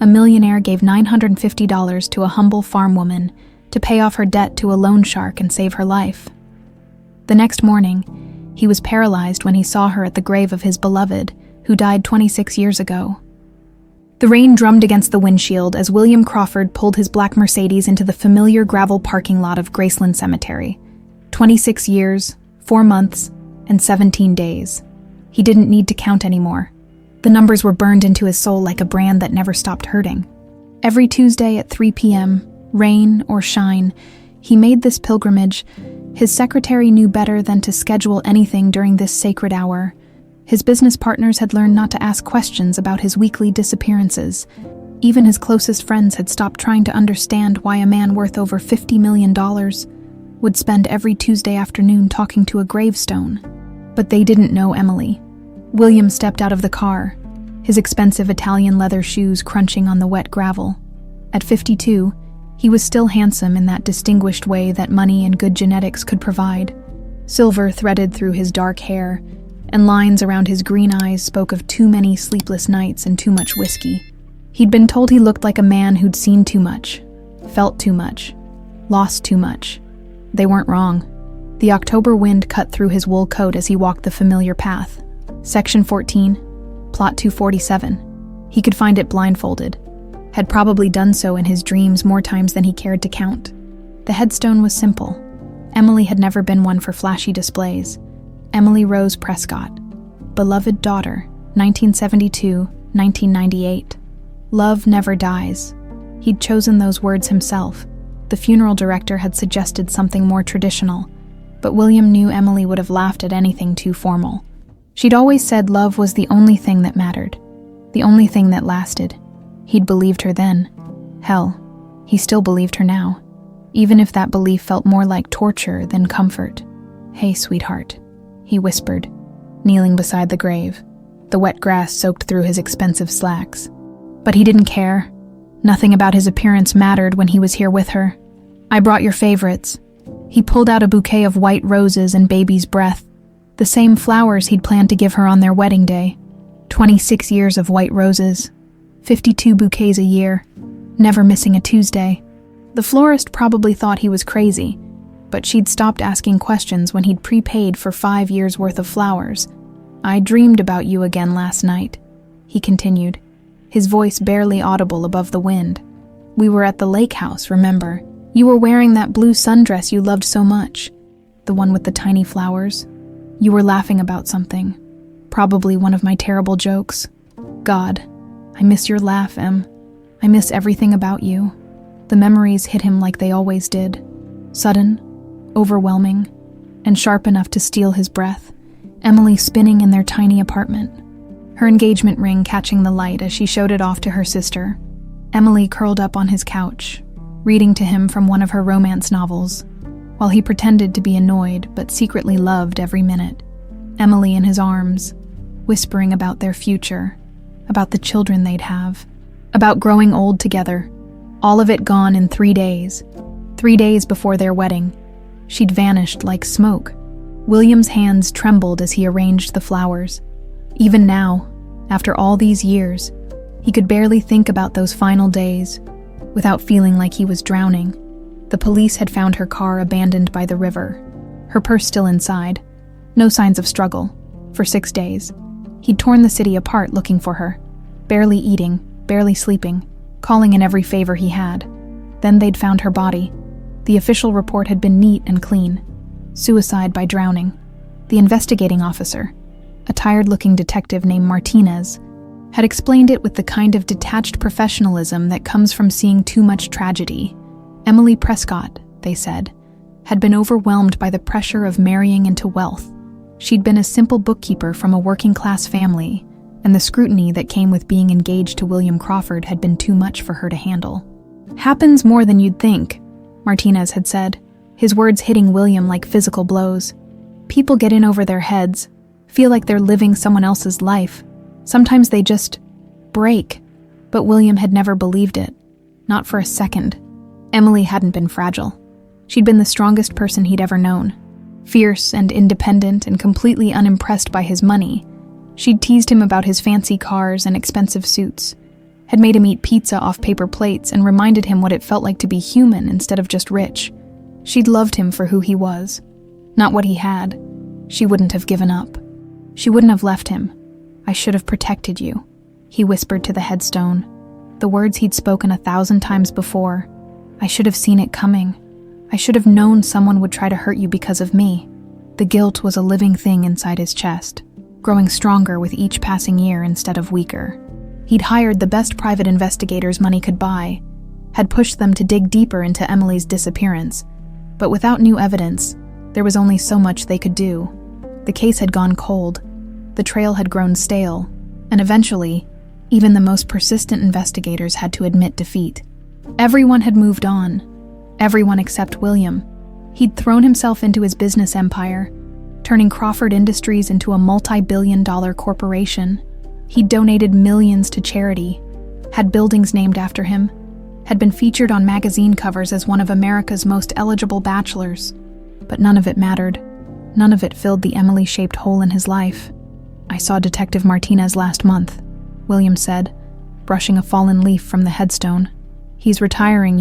a millionaire gave $950 to a humble farm woman to pay off her debt to a loan shark and save her life. The next morning, he was paralyzed when he saw her at the grave of his beloved, who died 26 years ago. The rain drummed against the windshield as William Crawford pulled his black Mercedes into the familiar gravel parking lot of Graceland Cemetery. 26 years, 4 months, and 17 days. He didn't need to count anymore. The numbers were burned into his soul like a brand that never stopped hurting. Every Tuesday at 3 p.m., rain or shine, he made this pilgrimage. His secretary knew better than to schedule anything during this sacred hour. His business partners had learned not to ask questions about his weekly disappearances. Even his closest friends had stopped trying to understand why a man worth over $50 million would spend every Tuesday afternoon talking to a gravestone. But they didn't know Emily. William stepped out of the car, his expensive Italian leather shoes crunching on the wet gravel. At 52, he was still handsome in that distinguished way that money and good genetics could provide. Silver threaded through his dark hair, and lines around his green eyes spoke of too many sleepless nights and too much whiskey. He'd been told he looked like a man who'd seen too much, felt too much, lost too much. They weren't wrong. The October wind cut through his wool coat as he walked the familiar path. Section 14, Plot 247. He could find it blindfolded. Had probably done so in his dreams more times than he cared to count. The headstone was simple. Emily had never been one for flashy displays. Emily Rose Prescott. Beloved daughter, 1972-1998. Love never dies. He'd chosen those words himself. The funeral director had suggested something more traditional, but William knew Emily would have laughed at anything too formal. She'd always said love was the only thing that mattered, the only thing that lasted. He'd believed her then. Hell, he still believed her now, even if that belief felt more like torture than comfort. "Hey, sweetheart," he whispered, kneeling beside the grave, the wet grass soaked through his expensive slacks. But he didn't care. Nothing about his appearance mattered when he was here with her. "I brought your favorites." He pulled out a bouquet of white roses and baby's breath, the same flowers he'd planned to give her on their wedding day. 26 years of white roses, 52 bouquets a year, never missing a Tuesday. The florist probably thought he was crazy, but she'd stopped asking questions when he'd prepaid for 5 years' worth of flowers. "I dreamed about you again last night," he continued, his voice barely audible above the wind. "We were at the lake house, remember? You were wearing that blue sundress you loved so much, the one with the tiny flowers. You were laughing about something, probably one of my terrible jokes. God, I miss your laugh, Em. I miss everything about you." The memories hit him like they always did, sudden, overwhelming, and sharp enough to steal his breath. Emily spinning in their tiny apartment, her engagement ring catching the light as she showed it off to her sister. Emily curled up on his couch, reading to him from one of her romance novels, while he pretended to be annoyed but secretly loved every minute. Emily in his arms, whispering about their future, about the children they'd have, about growing old together. All of it gone in 3 days. 3 days before their wedding. She'd vanished like smoke. William's hands trembled as he arranged the flowers. Even now, after all these years, he could barely think about those final days without feeling like he was drowning. The police had found her car abandoned by the river, her purse still inside. No signs of struggle. For 6 days. He'd torn the city apart looking for her, barely eating, barely sleeping, calling in every favor he had. Then they'd found her body. The official report had been neat and clean. Suicide by drowning. The investigating officer, a tired-looking detective named Martinez, had explained it with the kind of detached professionalism that comes from seeing too much tragedy. Emily Prescott, they said, had been overwhelmed by the pressure of marrying into wealth. She'd been a simple bookkeeper from a working-class family, and the scrutiny that came with being engaged to William Crawford had been too much for her to handle. "Happens more than you'd think," Martinez had said, his words hitting William like physical blows. "People get in over their heads, feel like they're living someone else's life. Sometimes they just break." But William had never believed it. Not for a second. Emily hadn't been fragile. She'd been the strongest person he'd ever known. Fierce and independent and completely unimpressed by his money. She'd teased him about his fancy cars and expensive suits. had made him eat pizza off paper plates and reminded him what it felt like to be human instead of just rich. She'd loved him for who he was, not what he had. She wouldn't have given up. She wouldn't have left him. "I should have protected you," he whispered to the headstone, the words he'd spoken 1,000 times before. "I should have seen it coming. I should have known someone would try to hurt you because of me." The guilt was a living thing inside his chest, growing stronger with each passing year instead of weaker. He'd hired the best private investigators money could buy, had pushed them to dig deeper into Emily's disappearance, but without new evidence, there was only so much they could do. The case had gone cold, the trail had grown stale, and eventually, even the most persistent investigators had to admit defeat. Everyone had moved on. Everyone except William. He'd thrown himself into his business empire, turning Crawford Industries into a multi-billion-dollar corporation. He'd donated millions to charity, had buildings named after him, had been featured on magazine covers as one of America's most eligible bachelors. But none of it mattered. None of it filled the Emily-shaped hole in his life. "I saw Detective Martinez last month," William said, brushing a fallen leaf from the headstone. "He's retiring,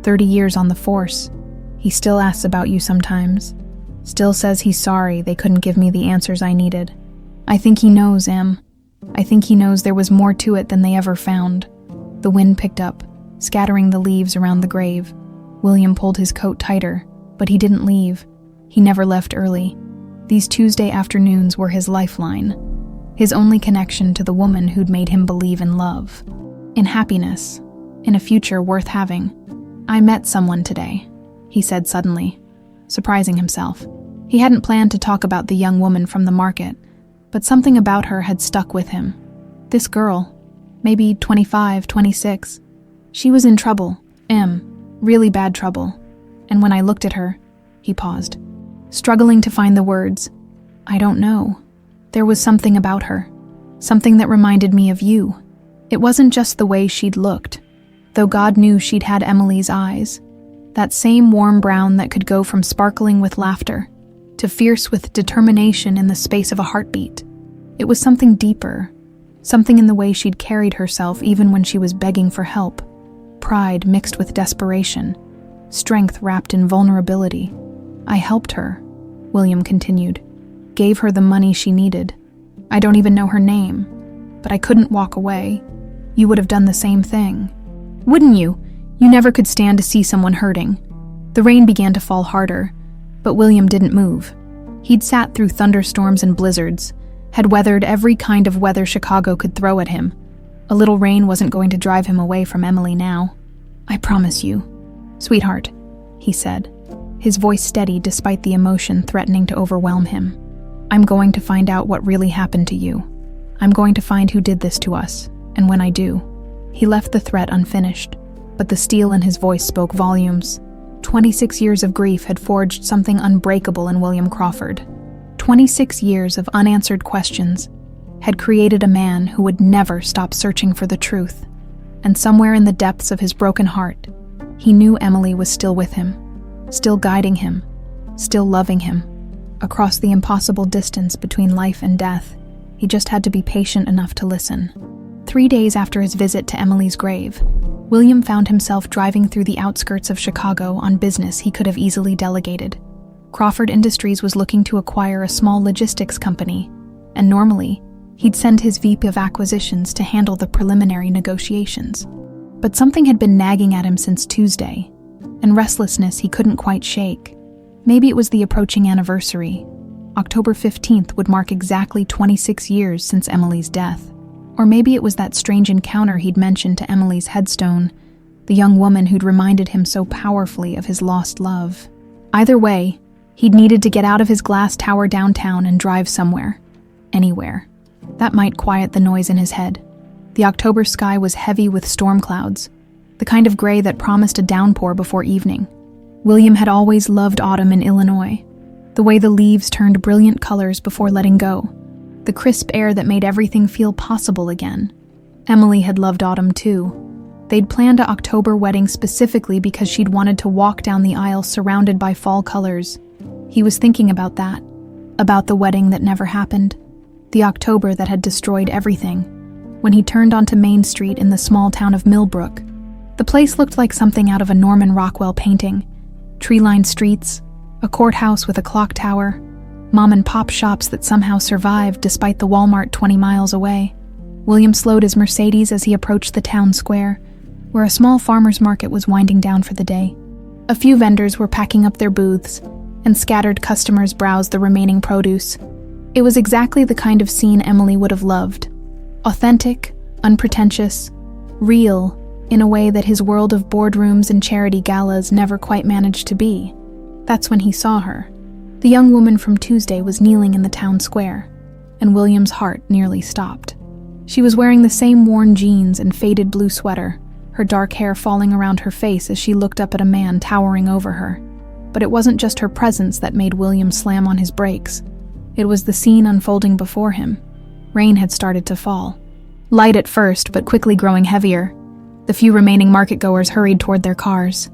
30 years on the force. He still asks about you sometimes. Still says he's sorry they couldn't give me the answers I needed. I think he knows, Em. I think he knows there was more to it than they ever found." The wind picked up, scattering the leaves around the grave. William pulled his coat tighter, but he didn't leave. He never left early. These Tuesday afternoons were his lifeline, his only connection to the woman who'd made him believe in love, in happiness, in a future worth having. "I met someone today," he said suddenly, surprising himself. He hadn't planned to talk about the young woman from the market, but something about her had stuck with him. This girl, maybe 25, 26, she was in trouble, really bad trouble. And when I looked at her, he paused, struggling to find the words. "I don't know. There was something about her, something that reminded me of you." It wasn't just the way she'd looked, though God knew she'd had Emily's eyes, that same warm brown that could go from sparkling with laughter to fierce with determination in the space of a heartbeat. It was something deeper, something in the way she'd carried herself even when she was begging for help, pride mixed with desperation, strength wrapped in vulnerability. "I helped her," William continued, "gave her the money she needed. I don't even know her name, but I couldn't walk away. You would have done the same thing. Wouldn't you? You never could stand to see someone hurting." The rain began to fall harder, but William didn't move. He'd sat through thunderstorms and blizzards, had weathered every kind of weather Chicago could throw at him. A little rain wasn't going to drive him away from Emily now. "I promise you, sweetheart," he said, his voice steady despite the emotion threatening to overwhelm him. "I'm going to find out what really happened to you. I'm going to find who did this to us, and when I do..." He left the threat unfinished, but the steel in his voice spoke volumes. 26 years of grief had forged something unbreakable in William Crawford. 26 years of unanswered questions had created a man who would never stop searching for the truth. And somewhere in the depths of his broken heart, he knew Emily was still with him, still guiding him, still loving him. Across the impossible distance between life and death, he just had to be patient enough to listen. 3 days after his visit to Emily's grave, William found himself driving through the outskirts of Chicago on business he could have easily delegated. Crawford Industries was looking to acquire a small logistics company, and normally, he'd send his VP of acquisitions to handle the preliminary negotiations. But something had been nagging at him since Tuesday, and restlessness he couldn't quite shake. Maybe it was the approaching anniversary. October 15th would mark exactly 26 years since Emily's death. Or maybe it was that strange encounter he'd mentioned to Emily's headstone, the young woman who'd reminded him so powerfully of his lost love. Either way, he'd needed to get out of his glass tower downtown and drive somewhere. Anywhere. That might quiet the noise in his head. The October sky was heavy with storm clouds, the kind of gray that promised a downpour before evening. William had always loved autumn in Illinois, the way the leaves turned brilliant colors before letting go, the crisp air that made everything feel possible again. Emily had loved autumn too. They'd planned an October wedding specifically because she'd wanted to walk down the aisle surrounded by fall colors. He was thinking about that, about the wedding that never happened, the October that had destroyed everything. when he turned onto Main Street in the small town of Millbrook. The place looked like something out of a Norman Rockwell painting. Tree-lined streets, a courthouse with a clock tower, mom-and-pop shops that somehow survived despite the Walmart 20 miles away. William slowed his Mercedes as he approached the town square, where a small farmer's market was winding down for the day. A few vendors were packing up their booths, and scattered customers browsed the remaining produce. It was exactly the kind of scene Emily would have loved. Authentic, unpretentious, real, in a way that his world of boardrooms and charity galas never quite managed to be. That's when he saw her. The young woman from Tuesday was kneeling in the town square, and William's heart nearly stopped. She was wearing the same worn jeans and faded blue sweater, her dark hair falling around her face as she looked up at a man towering over her. But it wasn't just her presence that made William slam on his brakes. It was the scene unfolding before him. Rain had started to fall. Light at first, but quickly growing heavier. The few remaining market-goers hurried toward their cars.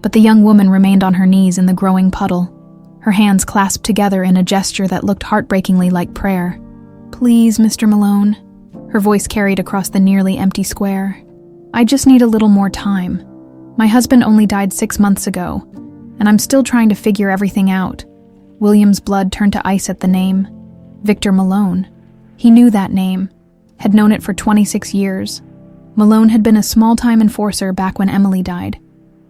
But the young woman remained on her knees in the growing puddle, her hands clasped together in a gesture that looked heartbreakingly like prayer. "Please, Mr. Malone," her voice carried across the nearly empty square. "I just need a little more time. My husband only died 6 months ago, and I'm still trying to figure everything out." William's blood turned to ice at the name. Victor Malone. He knew that name, had known it for 26 years. Malone had been a small-time enforcer back when Emily died,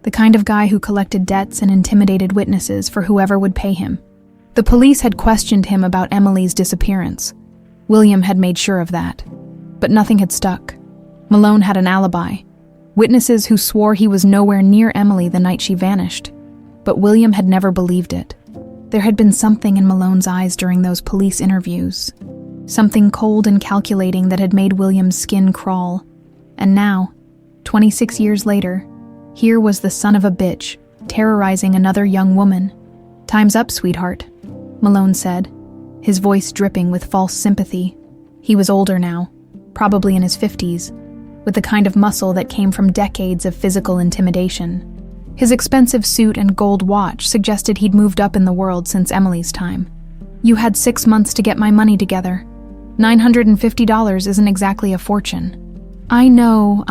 the kind of guy who collected debts and intimidated witnesses for whoever would pay him. The police had questioned him about Emily's disappearance. William had made sure of that. But nothing had stuck. Malone had an alibi. Witnesses who swore he was nowhere near Emily the night she vanished. But William had never believed it. There had been something in Malone's eyes during those police interviews. Something cold and calculating that had made William's skin crawl. And now, 26 years later, here was the son of a bitch, terrorizing another young woman. "Time's up, sweetheart," Malone said, his voice dripping with false sympathy. He was older now, probably in his 50s, with the kind of muscle that came from decades of physical intimidation. His expensive suit and gold watch suggested he'd moved up in the world since Emily's time. "You had 6 months to get my money together. $950 isn't exactly a fortune." I know,"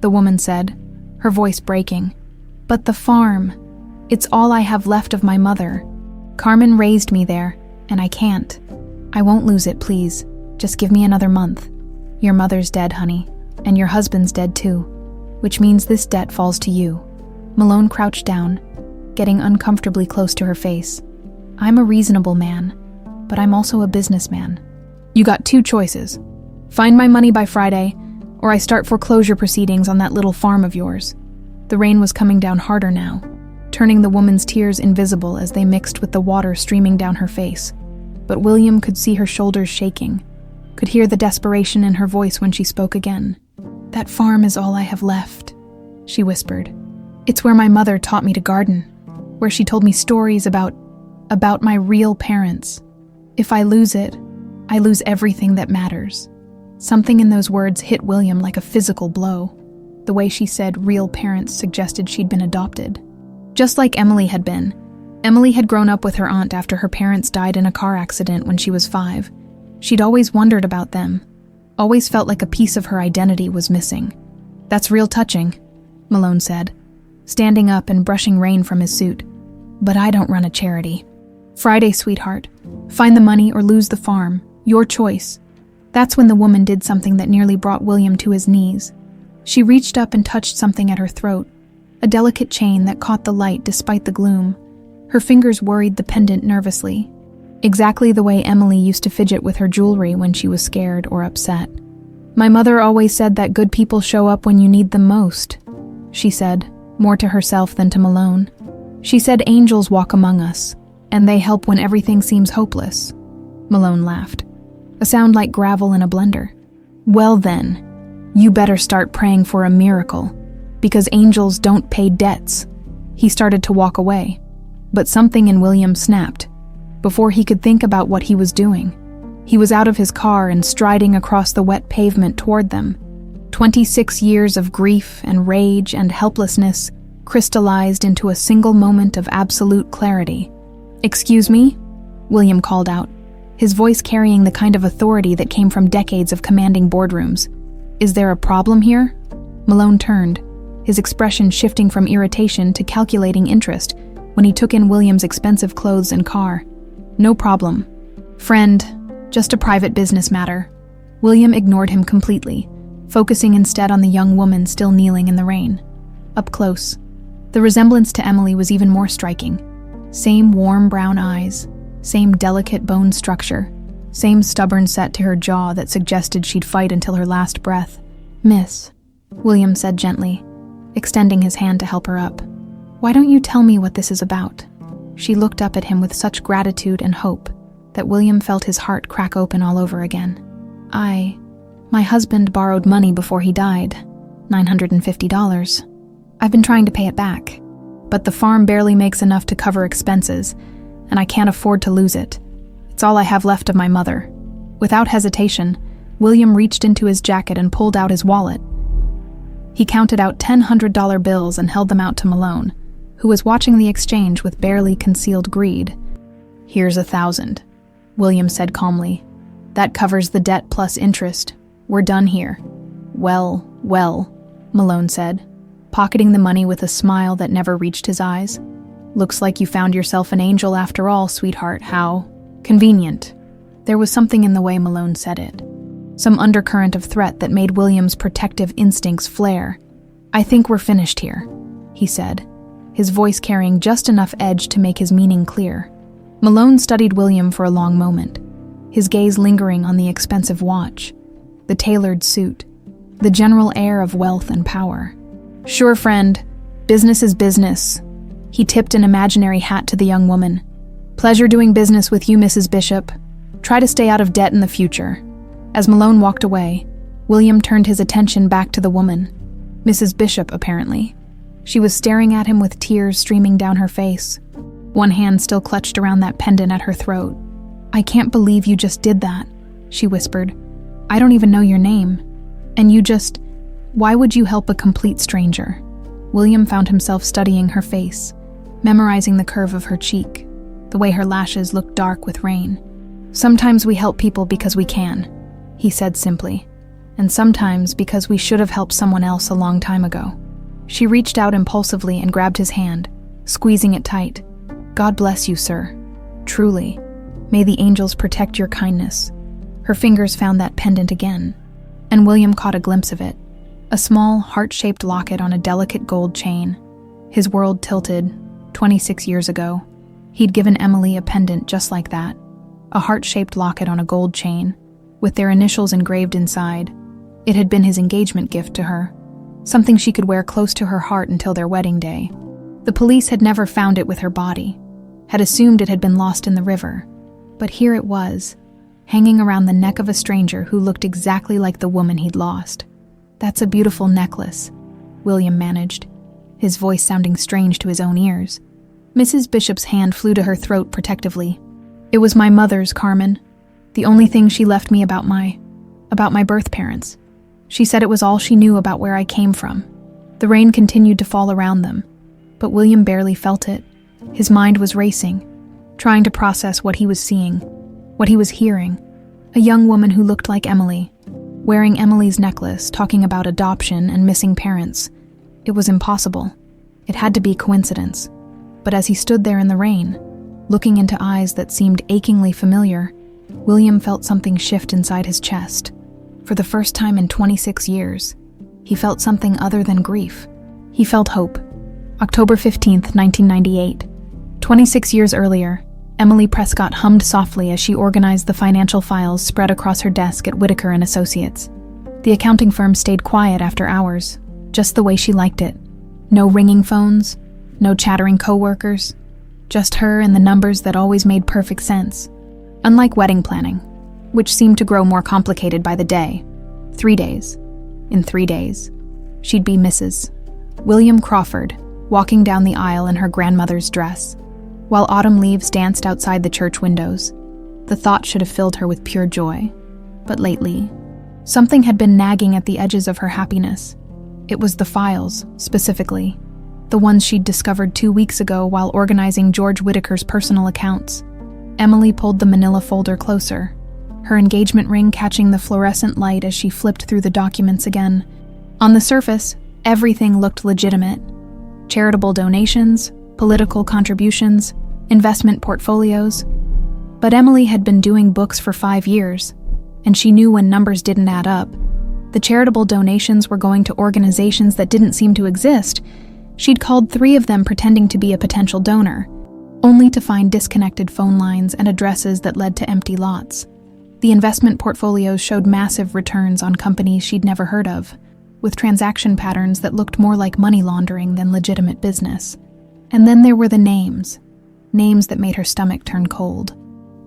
the woman said, her voice breaking. "But the farm, it's all I have left of my mother. Carmen raised me there, and I can't. I won't lose it, please. Just give me another month. Your mother's dead, honey, and your husband's dead too, which means this debt falls to you." Malone crouched down, getting uncomfortably close to her face. "I'm a reasonable man, but I'm also a businessman. You got 2 choices. Find my money by Friday, or I start foreclosure proceedings on that little farm of yours." The rain was coming down harder now, turning the woman's tears invisible as they mixed with the water streaming down her face. But William could see her shoulders shaking, could hear the desperation in her voice when she spoke again. "That farm is all I have left," she whispered. "It's where my mother taught me to garden, where she told me stories about my real parents. If I lose it, I lose everything that matters." Something in those words hit William like a physical blow. The way she said real parents suggested she'd been adopted. Just like Emily had been. Emily had grown up with her aunt after her parents died in a car accident when she was 5. She'd always wondered about them, always felt like a piece of her identity was missing. "That's real touching," Malone said, standing up and brushing rain from his suit. "But I don't run a charity." "Friday, sweetheart. Find the money or lose the farm. Your choice." That's when the woman did something that nearly brought William to his knees. She reached up and touched something at her throat, a delicate chain that caught the light despite the gloom. Her fingers worried the pendant nervously, exactly the way Emily used to fidget with her jewelry when she was scared or upset. "My mother always said that good people show up when you need them most," she said, more to herself than to Malone. "She said angels walk among us, and they help when everything seems hopeless." Malone laughed, a sound like gravel in a blender. "Well then, you better start praying for a miracle, because angels don't pay debts." He started to walk away, but something in William snapped. Before he could think about what he was doing, he was out of his car and striding across the wet pavement toward them. 26 years of grief and rage and helplessness crystallized into a single moment of absolute clarity. "Excuse me?" William called out, his voice carrying the kind of authority that came from decades of commanding boardrooms. "Is there a problem here?" Malone turned, his expression shifting from irritation to calculating interest when he took in William's expensive clothes and car. "No problem. Friend, just a private business matter." William ignored him completely, focusing instead on the young woman still kneeling in the rain. Up close, the resemblance to Emily was even more striking. Same warm brown eyes, same delicate bone structure, same stubborn set to her jaw that suggested she'd fight until her last breath. "Miss," William said gently, extending his hand to help her up. "Why don't you tell me what this is about?" She looked up at him with such gratitude and hope that William felt his heart crack open all over again. My husband borrowed money before he died, $950. I've been trying to pay it back, but the farm barely makes enough to cover expenses, and I can't afford to lose it. It's all I have left of my mother." Without hesitation, William reached into his jacket and pulled out his wallet. He counted out $100 bills and held them out to Malone, who was watching the exchange with barely concealed greed. "Here's $1,000, William said calmly. "That covers the debt plus interest. We're done here." Well, Malone said, pocketing the money with a smile that never reached his eyes. "Looks like you found yourself an angel after all, sweetheart. How convenient." There was something in the way Malone said it, some undercurrent of threat that made William's protective instincts flare. "I think we're finished here," he said, his voice carrying just enough edge to make his meaning clear. Malone studied William for a long moment, his gaze lingering on the expensive watch, the tailored suit, the general air of wealth and power. "Sure, friend. Business is business." He tipped an imaginary hat to the young woman. "Pleasure doing business with you, Mrs. Bishop. Try to stay out of debt in the future." As Malone walked away, William turned his attention back to the woman, Mrs. Bishop apparently. She was staring at him with tears streaming down her face, one hand still clutched around that pendant at her throat. "I can't believe you just did that," she whispered. "I don't even know your name. And why would you help a complete stranger?" William found himself studying her face, memorizing the curve of her cheek, the way her lashes looked dark with rain. "Sometimes we help people because we can," he said simply, "and sometimes because we should have helped someone else a long time ago." She reached out impulsively and grabbed his hand, squeezing it tight. "God bless you, sir. Truly. May the angels protect your kindness." Her fingers found that pendant again, and William caught a glimpse of it. A small, heart-shaped locket on a delicate gold chain. His world tilted. 26 years ago, he'd given Emily a pendant just like that. A heart-shaped locket on a gold chain, with their initials engraved inside. It had been his engagement gift to her, something she could wear close to her heart until their wedding day. The police had never found it with her body, had assumed it had been lost in the river. But here it was, hanging around the neck of a stranger who looked exactly like the woman he'd lost. "That's a beautiful necklace," William managed, his voice sounding strange to his own ears. Mrs. Bishop's hand flew to her throat protectively. "It was my mother's, Carmen. The only thing she left me about my birth parents. She said it was all she knew about where I came from." The rain continued to fall around them, but William barely felt it. His mind was racing, trying to process what he was seeing, what he was hearing. A young woman who looked like Emily, wearing Emily's necklace, talking about adoption and missing parents. It was impossible. It had to be coincidence. But as he stood there in the rain, looking into eyes that seemed achingly familiar, William felt something shift inside his chest. For the first time in 26 years, he felt something other than grief. He felt hope. October 15th, 1998. 26 years earlier, Emily Prescott hummed softly as she organized the financial files spread across her desk at Whitaker & Associates. The accounting firm stayed quiet after hours, just the way she liked it. No ringing phones, no chattering coworkers, just her and the numbers that always made perfect sense. Unlike wedding planning, which seemed to grow more complicated by the day. 3 days. In 3 days, she'd be Mrs. William Crawford, walking down the aisle in her grandmother's dress, while autumn leaves danced outside the church windows. The thought should have filled her with pure joy. But lately, something had been nagging at the edges of her happiness. It was the files, specifically. The ones she'd discovered 2 weeks ago while organizing George Whitaker's personal accounts. Emily pulled the manila folder closer, her engagement ring catching the fluorescent light as she flipped through the documents again. On the surface, everything looked legitimate. Charitable donations, political contributions, investment portfolios. But Emily had been doing books for 5 years, and she knew when numbers didn't add up. The charitable donations were going to organizations that didn't seem to exist. She'd called 3 of them pretending to be a potential donor, only to find disconnected phone lines and addresses that led to empty lots. The investment portfolios showed massive returns on companies she'd never heard of, with transaction patterns that looked more like money laundering than legitimate business. And then there were the names that made her stomach turn cold.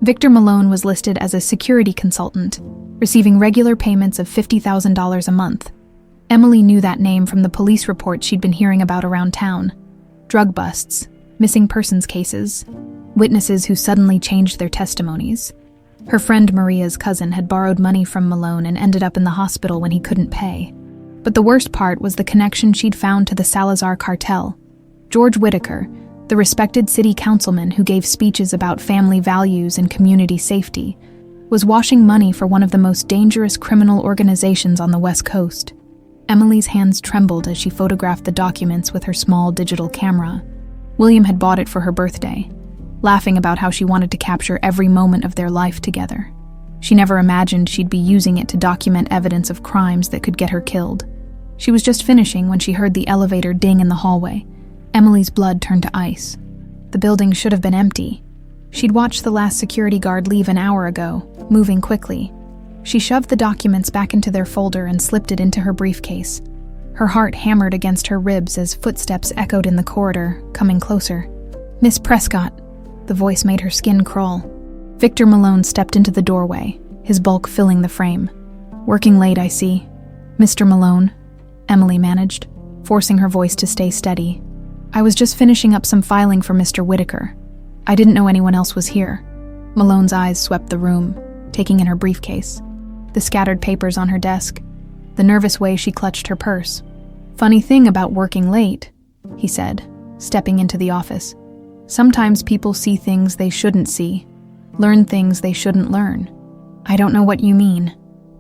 Victor Malone was listed as a security consultant, receiving regular payments of $50,000 a month. Emily knew that name from the police reports she'd been hearing about around town. Drug busts, missing persons cases, witnesses who suddenly changed their testimonies. Her friend Maria's cousin had borrowed money from Malone and ended up in the hospital when he couldn't pay. But the worst part was the connection she'd found to the Salazar cartel. George Whitaker, the respected city councilman who gave speeches about family values and community safety, was washing money for one of the most dangerous criminal organizations on the West Coast. Emily's hands trembled as she photographed the documents with her small digital camera. William had bought it for her birthday, laughing about how she wanted to capture every moment of their life together. She never imagined she'd be using it to document evidence of crimes that could get her killed. She was just finishing when she heard the elevator ding in the hallway. Emily's blood turned to ice. The building should have been empty. She'd watched the last security guard leave an hour ago, moving quickly. She shoved the documents back into their folder and slipped it into her briefcase. Her heart hammered against her ribs as footsteps echoed in the corridor, coming closer. "Miss Prescott." The voice made her skin crawl. Victor Malone stepped into the doorway, his bulk filling the frame. "Working late, I see." "Mr. Malone," Emily managed, forcing her voice to stay steady. "I was just finishing up some filing for Mr. Whitaker. I didn't know anyone else was here." Malone's eyes swept the room, taking in her briefcase, the scattered papers on her desk, the nervous way she clutched her purse. "Funny thing about working late," he said, stepping into the office. "Sometimes people see things they shouldn't see, learn things they shouldn't learn." "I don't know what you mean,"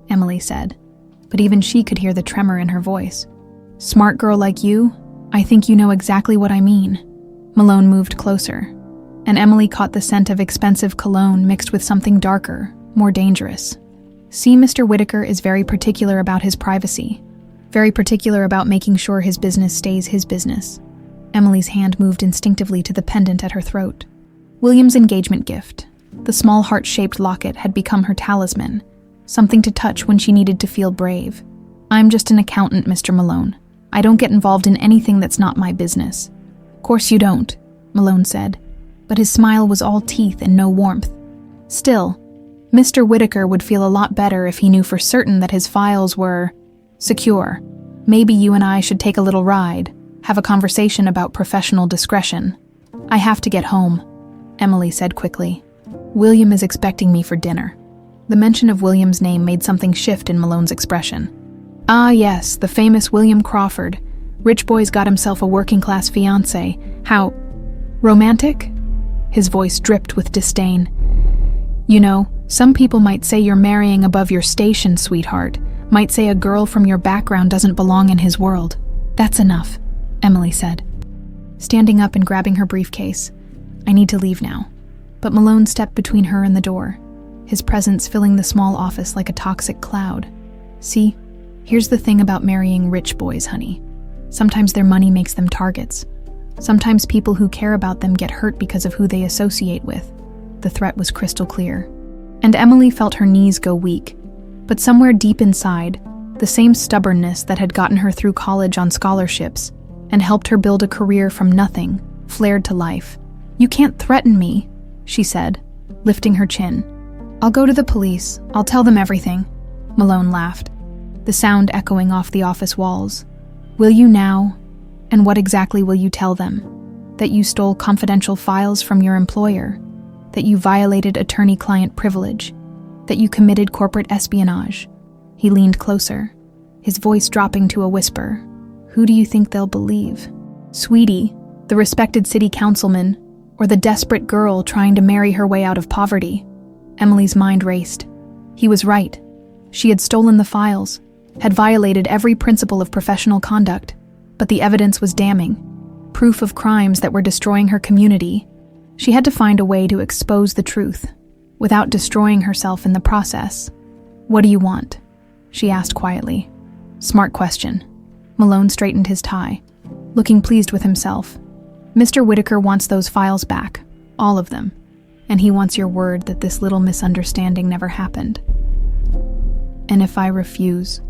Emily said, but even she could hear the tremor in her voice. "Smart girl like you, I think you know exactly what I mean." Malone moved closer, and Emily caught the scent of expensive cologne mixed with something darker, more dangerous. "See, Mr. Whitaker is very particular about his privacy, very particular about making sure his business stays his business." Emily's hand moved instinctively to the pendant at her throat. William's engagement gift, the small heart-shaped locket, had become her talisman, something to touch when she needed to feel brave. "I'm just an accountant, Mr. Malone. I don't get involved in anything that's not my business." "Course you don't," Malone said, but his smile was all teeth and no warmth. "Still, Mr. Whitaker would feel a lot better if he knew for certain that his files were secure. Maybe you and I should take a little ride, have a conversation about professional discretion." "I have to get home," Emily said quickly. "William is expecting me for dinner." The mention of William's name made something shift in Malone's expression. "Ah yes, the famous William Crawford. Rich boy's got himself a working-class fiancé. How romantic?" His voice dripped with disdain. "You know, some people might say you're marrying above your station, sweetheart. Might say a girl from your background doesn't belong in his world." "That's enough," Emily said, standing up and grabbing her briefcase. "I need to leave now." But Malone stepped between her and the door, his presence filling the small office like a toxic cloud. "See, here's the thing about marrying rich boys, honey. Sometimes their money makes them targets. Sometimes people who care about them get hurt because of who they associate with." The threat was crystal clear, and Emily felt her knees go weak. But somewhere deep inside, the same stubbornness that had gotten her through college on scholarships and helped her build a career from nothing flared to life. "You can't threaten me," she said, lifting her chin. "I'll go to the police. I'll tell them everything." Malone laughed, the sound echoing off the office walls. "Will you now? And what exactly will you tell them? That you stole confidential files from your employer? That you violated attorney-client privilege? That you committed corporate espionage?" He leaned closer, his voice dropping to a whisper. "Who do you think they'll believe? Sweetie, the respected city councilman, Or the desperate girl trying to marry her way out of poverty? Emily's mind raced. He was right. She had stolen the files, had violated every principle of professional conduct, but the evidence was damning. Proof of crimes that were destroying her community. She had to find a way to expose the truth, without destroying herself in the process. "What do you want?" she asked quietly. Smart question. Malone straightened his tie, looking pleased with himself. "Mr. Whitaker wants those files back, all of them, and he wants your word that this little misunderstanding never happened." "And if I refuse?"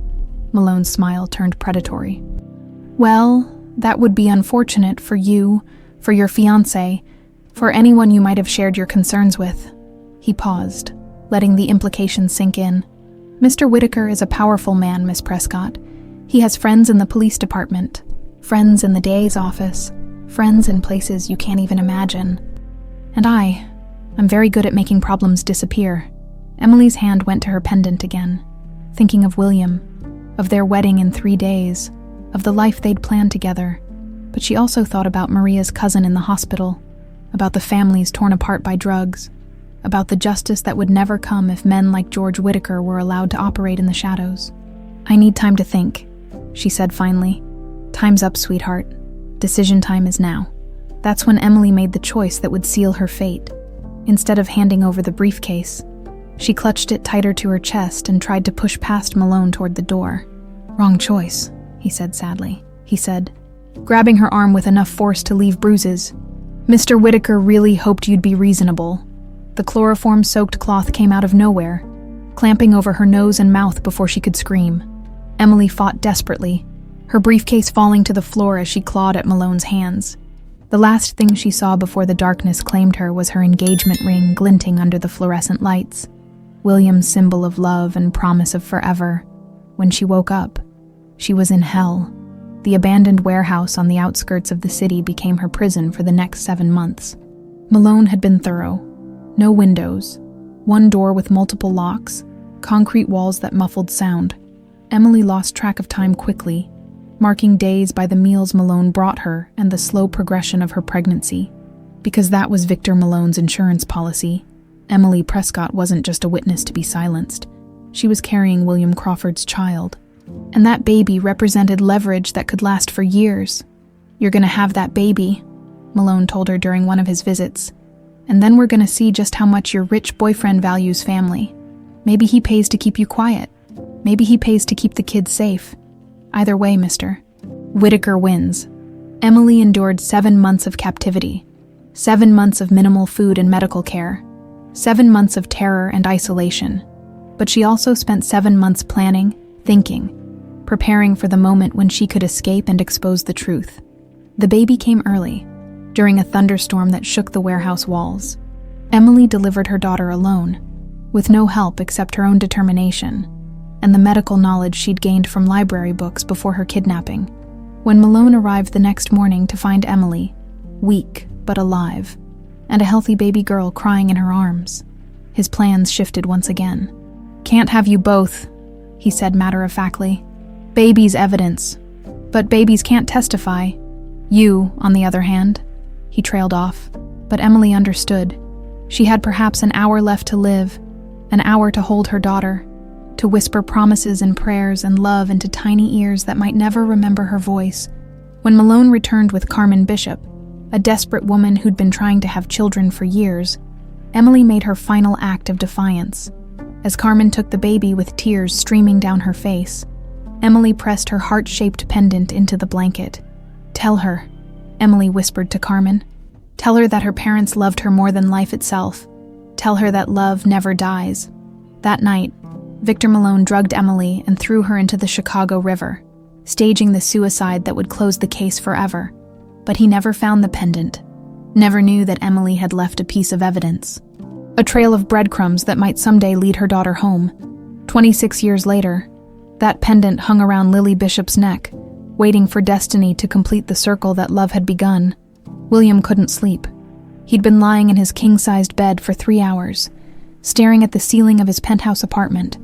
Malone's smile turned predatory. "Well, that would be unfortunate for you, for your fiancé, for anyone you might have shared your concerns with." He paused, letting the implication sink in. "Mr. Whitaker is a powerful man, Miss Prescott. He has friends in the police department, friends in the DA's office, friends in places you can't even imagine. And I'm very good at making problems disappear." Emily's hand went to her pendant again, thinking of William, of their wedding in 3 days, of the life they'd planned together. But she also thought about Maria's cousin in the hospital, about the families torn apart by drugs, about the justice that would never come if men like George Whitaker were allowed to operate in the shadows. "I need time to think," she said finally. "Time's up, sweetheart. Decision time is now." That's when Emily made the choice that would seal her fate. Instead of handing over the briefcase, she clutched it tighter to her chest and tried to push past Malone toward the door. "Wrong choice," he said sadly. He said, grabbing her arm with enough force to leave bruises. "Mr. Whitaker really hoped you'd be reasonable." The chloroform-soaked cloth came out of nowhere, clamping over her nose and mouth before she could scream. Emily fought desperately, her briefcase falling to the floor as she clawed at Malone's hands. The last thing she saw before the darkness claimed her was her engagement ring glinting under the fluorescent lights, William's symbol of love and promise of forever. When she woke up, she was in hell. The abandoned warehouse on the outskirts of the city became her prison for the next 7 months. Malone had been thorough. No windows, one door with multiple locks, concrete walls that muffled sound. Emily lost track of time quickly, marking days by the meals Malone brought her and the slow progression of her pregnancy. Because that was Victor Malone's insurance policy, Emily Prescott wasn't just a witness to be silenced. She was carrying William Crawford's child. And that baby represented leverage that could last for years. "You're gonna have that baby," Malone told her during one of his visits. "And then we're gonna see just how much your rich boyfriend values family. Maybe he pays to keep you quiet. Maybe he pays to keep the kids safe. Either way, Mr. Whitaker wins." Emily endured 7 months of captivity, 7 months of minimal food and medical care, 7 months of terror and isolation. But she also spent 7 months planning, thinking, preparing for the moment when she could escape and expose the truth. The baby came early, during a thunderstorm that shook the warehouse walls. Emily delivered her daughter alone, with no help except her own determination, and the medical knowledge she'd gained from library books before her kidnapping. When Malone arrived the next morning to find Emily, weak but alive, and a healthy baby girl crying in her arms, his plans shifted once again. "Can't have you both," he said matter-of-factly. "Baby's evidence. But babies can't testify. You, on the other hand." He trailed off, but Emily understood. She had perhaps an hour left to live, an hour to hold her daughter, to whisper promises and prayers and love into tiny ears that might never remember her voice. When Malone returned with Carmen Bishop, a desperate woman who'd been trying to have children for years, Emily made her final act of defiance. As Carmen took the baby with tears streaming down her face, Emily pressed her heart-shaped pendant into the blanket. "Tell her," Emily whispered to Carmen. "Tell her that her parents loved her more than life itself. Tell her that love never dies." That night, Victor Malone drugged Emily and threw her into the Chicago River, staging the suicide that would close the case forever. But he never found the pendant, never knew that Emily had left a piece of evidence. A trail of breadcrumbs that might someday lead her daughter home. 26 years later, that pendant hung around Lily Bishop's neck, waiting for destiny to complete the circle that love had begun. William couldn't sleep. He'd been lying in his king-sized bed for 3 hours, staring at the ceiling of his penthouse apartment,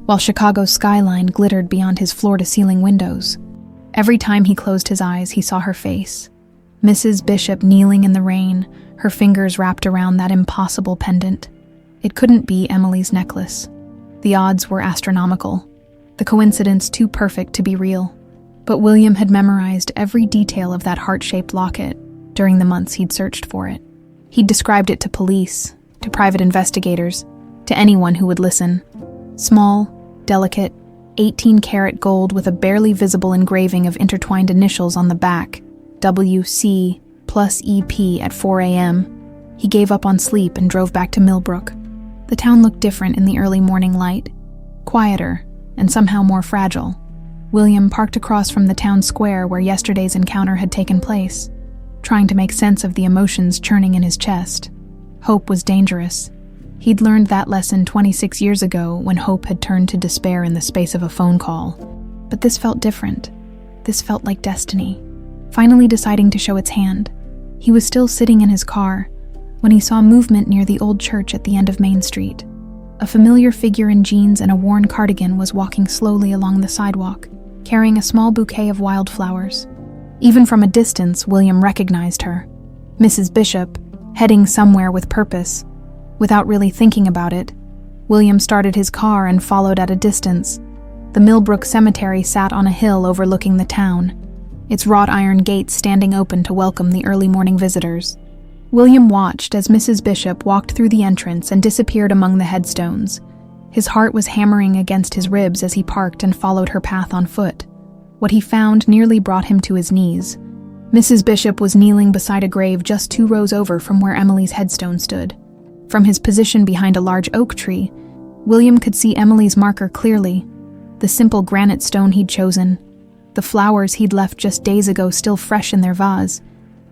while Chicago's skyline glittered beyond his floor-to-ceiling windows. Every time he closed his eyes, he saw her face, Mrs. Bishop kneeling in the rain, her fingers wrapped around that impossible pendant. It couldn't be Emily's necklace. The odds were astronomical, the coincidence too perfect to be real. But William had memorized every detail of that heart-shaped locket during the months he'd searched for it. He'd described it to police, to private investigators, to anyone who would listen. Small, delicate, 18-karat gold with a barely visible engraving of intertwined initials on the back, WC plus EP at 4 a.m. He gave up on sleep and drove back to Millbrook. The town looked different in the early morning light, quieter and somehow more fragile. William parked across from the town square where yesterday's encounter had taken place, trying to make sense of the emotions churning in his chest. Hope was dangerous. He'd learned that lesson 26 years ago when hope had turned to despair in the space of a phone call. But this felt different. This felt like destiny, finally deciding to show its hand. He was still sitting in his car when he saw movement near the old church at the end of Main Street. A familiar figure in jeans and a worn cardigan was walking slowly along the sidewalk, carrying a small bouquet of wildflowers. Even from a distance, William recognized her. Mrs. Bishop, heading somewhere with purpose. Without really thinking about it, William started his car and followed at a distance. The Millbrook Cemetery sat on a hill overlooking the town, its wrought iron gates standing open to welcome the early morning visitors. William watched as Mrs. Bishop walked through the entrance and disappeared among the headstones. His heart was hammering against his ribs as he parked and followed her path on foot. What he found nearly brought him to his knees. Mrs. Bishop was kneeling beside a grave just 2 rows over from where Emily's headstone stood. From his position behind a large oak tree, William could see Emily's marker clearly, the simple granite stone he'd chosen, the flowers he'd left just days ago still fresh in their vase.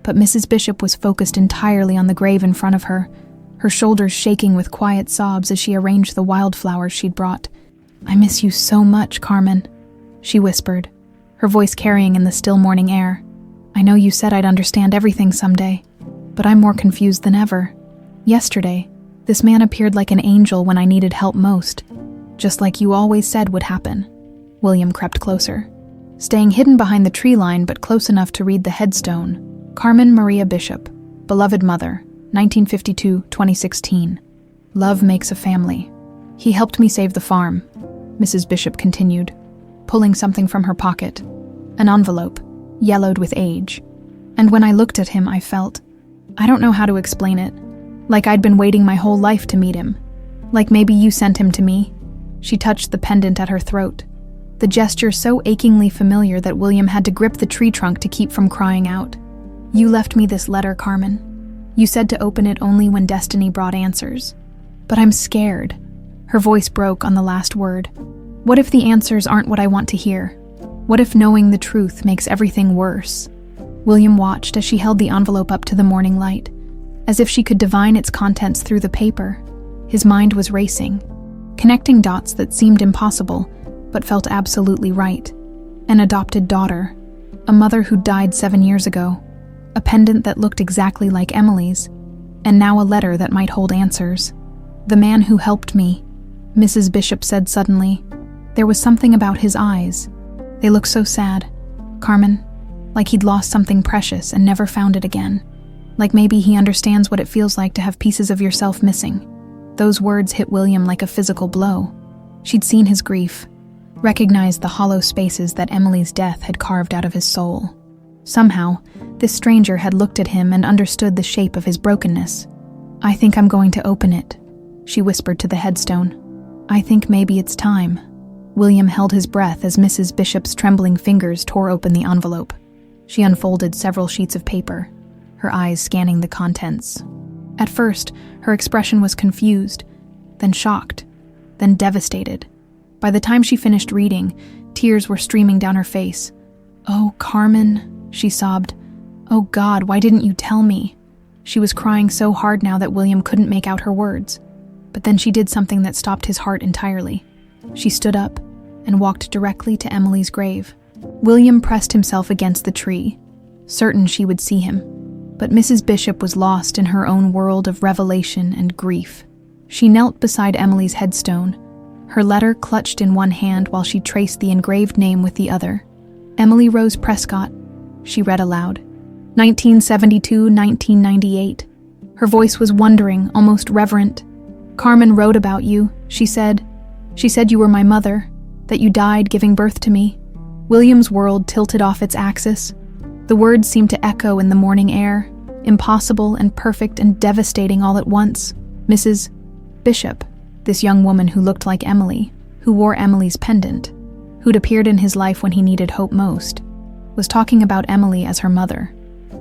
But Mrs. Bishop was focused entirely on the grave in front of her, her shoulders shaking with quiet sobs as she arranged the wildflowers she'd brought. "I miss you so much, Carmen," she whispered, her voice carrying in the still morning air. "I know you said I'd understand everything someday, but I'm more confused than ever. Yesterday, this man appeared like an angel when I needed help most, just like you always said would happen." William crept closer, staying hidden behind the tree line but close enough to read the headstone. Carmen Maria Bishop, beloved mother, 1952-2016. Love makes a family. He helped me save the farm, Mrs. Bishop continued, pulling something from her pocket, an envelope, yellowed with age. And when I looked at him, I felt, I don't know how to explain it, like I'd been waiting my whole life to meet him. Like maybe you sent him to me. She touched the pendant at her throat, the gesture so achingly familiar that William had to grip the tree trunk to keep from crying out. "You left me this letter, Carmen. You said to open it only when destiny brought answers. But I'm scared." Her voice broke on the last word. "What if the answers aren't what I want to hear? What if knowing the truth makes everything worse?" William watched as she held the envelope up to the morning light, as if she could divine its contents through the paper. His mind was racing, connecting dots that seemed impossible, but felt absolutely right. An adopted daughter, a mother who died 7 years ago, a pendant that looked exactly like Emily's, and now a letter that might hold answers. "The man who helped me," Mrs. Bishop said suddenly. There was something about his eyes. They looked so sad, Carmen, like he'd lost something precious and never found it again. Like maybe he understands what it feels like to have pieces of yourself missing. Those words hit William like a physical blow. She'd seen his grief, recognized the hollow spaces that Emily's death had carved out of his soul. Somehow, this stranger had looked at him and understood the shape of his brokenness. "I think I'm going to open it," she whispered to the headstone. "I think maybe it's time." William held his breath as Mrs. Bishop's trembling fingers tore open the envelope. She unfolded several sheets of paper, her eyes scanning the contents. At first, her expression was confused, then shocked, then devastated. By the time she finished reading, tears were streaming down her face. "Oh, Carmen," she sobbed. "Oh God, why didn't you tell me?" She was crying so hard now that William couldn't make out her words. But then she did something that stopped his heart entirely. She stood up and walked directly to Emily's grave. William pressed himself against the tree, certain she would see him. But Mrs. Bishop was lost in her own world of revelation and grief. She knelt beside Emily's headstone, her letter clutched in one hand while she traced the engraved name with the other. "Emily Rose Prescott," she read aloud. 1972, 1998. Her voice was wondering, almost reverent. Carmen wrote about you, she said. She said you were my mother, that you died giving birth to me. William's world tilted off its axis. The words seemed to echo in the morning air, impossible and perfect and devastating all at once. Mrs. Bishop, this young woman who looked like Emily, who wore Emily's pendant, who'd appeared in his life when he needed hope most, was talking about Emily as her mother.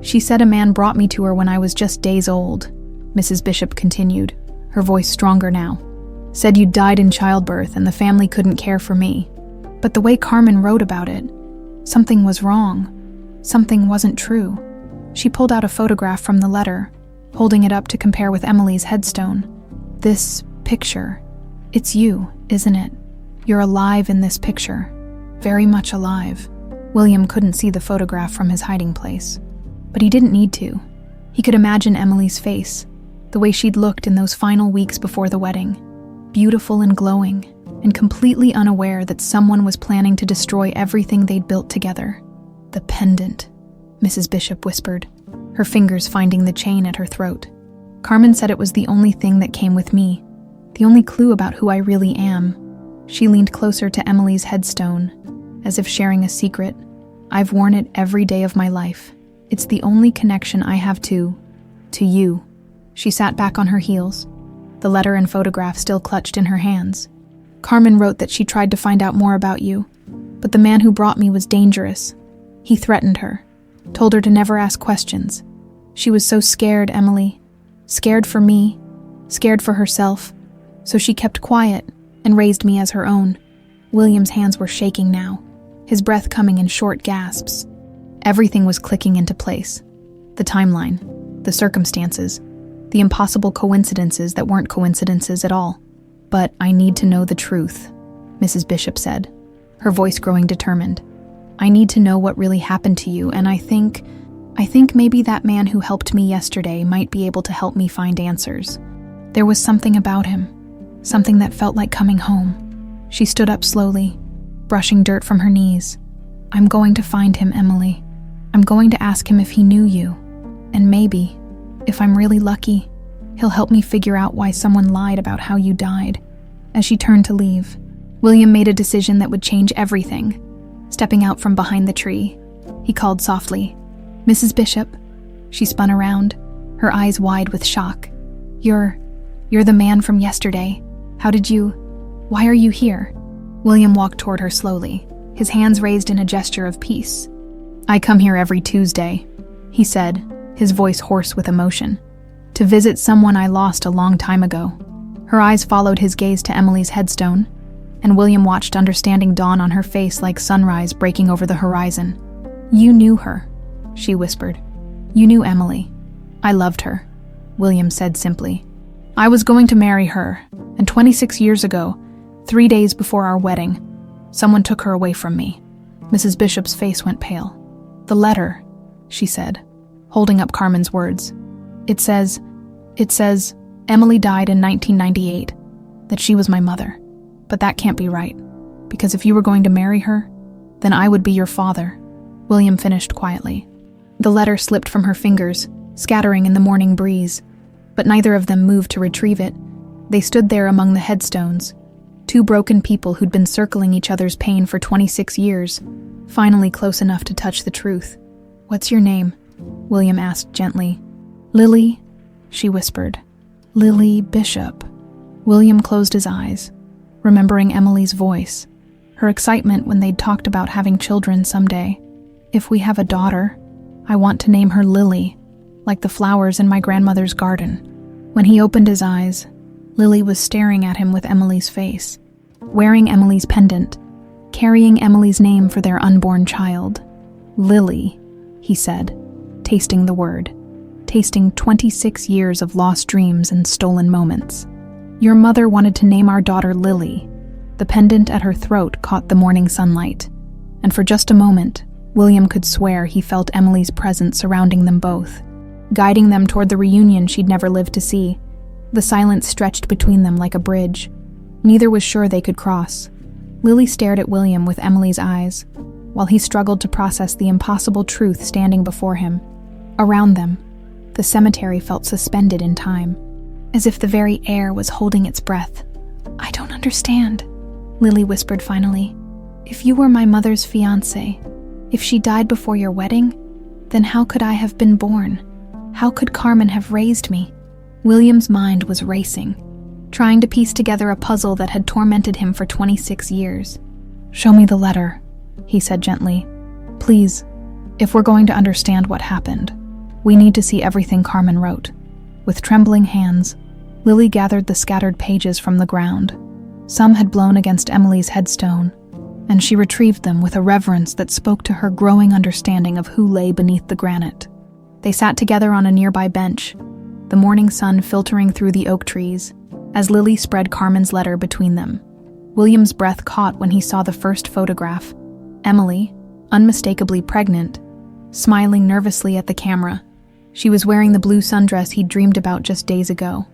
She said a man brought me to her when I was just days old, Mrs. Bishop continued, her voice stronger now. Said you died in childbirth and the family couldn't care for me. But the way Carmen wrote about it, something was wrong. Something wasn't true. She pulled out a photograph from the letter, holding it up to compare with Emily's headstone. This picture, it's you, isn't it? You're alive in this picture. Very much alive. William couldn't see the photograph from his hiding place. But he didn't need to. He could imagine Emily's face, the way she'd looked in those final weeks before the wedding. Beautiful and glowing, and completely unaware that someone was planning to destroy everything they'd built together. The pendant, Mrs. Bishop whispered, her fingers finding the chain at her throat. Carmen said it was the only thing that came with me, the only clue about who I really am. She leaned closer to Emily's headstone, as if sharing a secret. I've worn it every day of my life. It's the only connection I have to you. She sat back on her heels, the letter and photograph still clutched in her hands. Carmen wrote that she tried to find out more about you, but the man who brought me was dangerous. He threatened her, told her to never ask questions. She was so scared, Emily. Scared for me, scared for herself. So she kept quiet and raised me as her own. William's hands were shaking now, his breath coming in short gasps. Everything was clicking into place. The timeline, the circumstances, the impossible coincidences that weren't coincidences at all. But I need to know the truth, Mrs. Bishop said, her voice growing determined. I need to know what really happened to you, and I think maybe that man who helped me yesterday might be able to help me find answers. There was something about him, something that felt like coming home. She stood up slowly, brushing dirt from her knees. I'm going to find him, Emily. I'm going to ask him if he knew you, and maybe, if I'm really lucky, he'll help me figure out why someone lied about how you died. As she turned to leave, William made a decision that would change everything. Stepping out from behind the tree, he called softly, Mrs. Bishop. She spun around, her eyes wide with shock. You're the man from yesterday. Why are you here? William walked toward her slowly, his hands raised in a gesture of peace. I come here every Tuesday, he said, his voice hoarse with emotion, to visit someone I lost a long time ago. Her eyes followed his gaze to Emily's headstone, and William watched understanding dawn on her face like sunrise breaking over the horizon. You knew her, she whispered. You knew Emily. I loved her, William said simply. I was going to marry her, and 26 years ago, 3 days before our wedding, someone took her away from me. Mrs. Bishop's face went pale. The letter, she said, holding up Carmen's words. It says, Emily died in 1998, that she was my mother. But that can't be right, because if you were going to marry her, then I would be your father, William finished quietly. The letter slipped from her fingers, scattering in the morning breeze, but neither of them moved to retrieve it. They stood there among the headstones, two broken people who'd been circling each other's pain for 26 years, finally close enough to touch the truth. What's your name? William asked gently. Lily, she whispered. Lily Bishop. William closed his eyes, remembering Emily's voice, her excitement when they'd talked about having children someday. If we have a daughter, I want to name her Lily, like the flowers in my grandmother's garden. When he opened his eyes, Lily was staring at him with Emily's face, wearing Emily's pendant, carrying Emily's name for their unborn child. Lily, he said, tasting the word, tasting 26 years of lost dreams and stolen moments. Your mother wanted to name our daughter Lily. The pendant at her throat caught the morning sunlight, and for just a moment, William could swear he felt Emily's presence surrounding them both, guiding them toward the reunion she'd never lived to see. The silence stretched between them like a bridge. Neither was sure they could cross. Lily stared at William with Emily's eyes, while he struggled to process the impossible truth standing before him. Around them, the cemetery felt suspended in time, as if the very air was holding its breath. "I don't understand," Lily whispered finally. "If you were my mother's fiancé, if she died before your wedding, then how could I have been born? How could Carmen have raised me?" William's mind was racing, trying to piece together a puzzle that had tormented him for 26 years. "Show me the letter," he said gently. "Please, if we're going to understand what happened, we need to see everything Carmen wrote." With trembling hands, Lily gathered the scattered pages from the ground. Some had blown against Emily's headstone, and she retrieved them with a reverence that spoke to her growing understanding of who lay beneath the granite. They sat together on a nearby bench, the morning sun filtering through the oak trees, as Lily spread Carmen's letter between them. William's breath caught when he saw the first photograph. Emily, unmistakably pregnant, smiling nervously at the camera. She was wearing the blue sundress he'd dreamed about just days ago,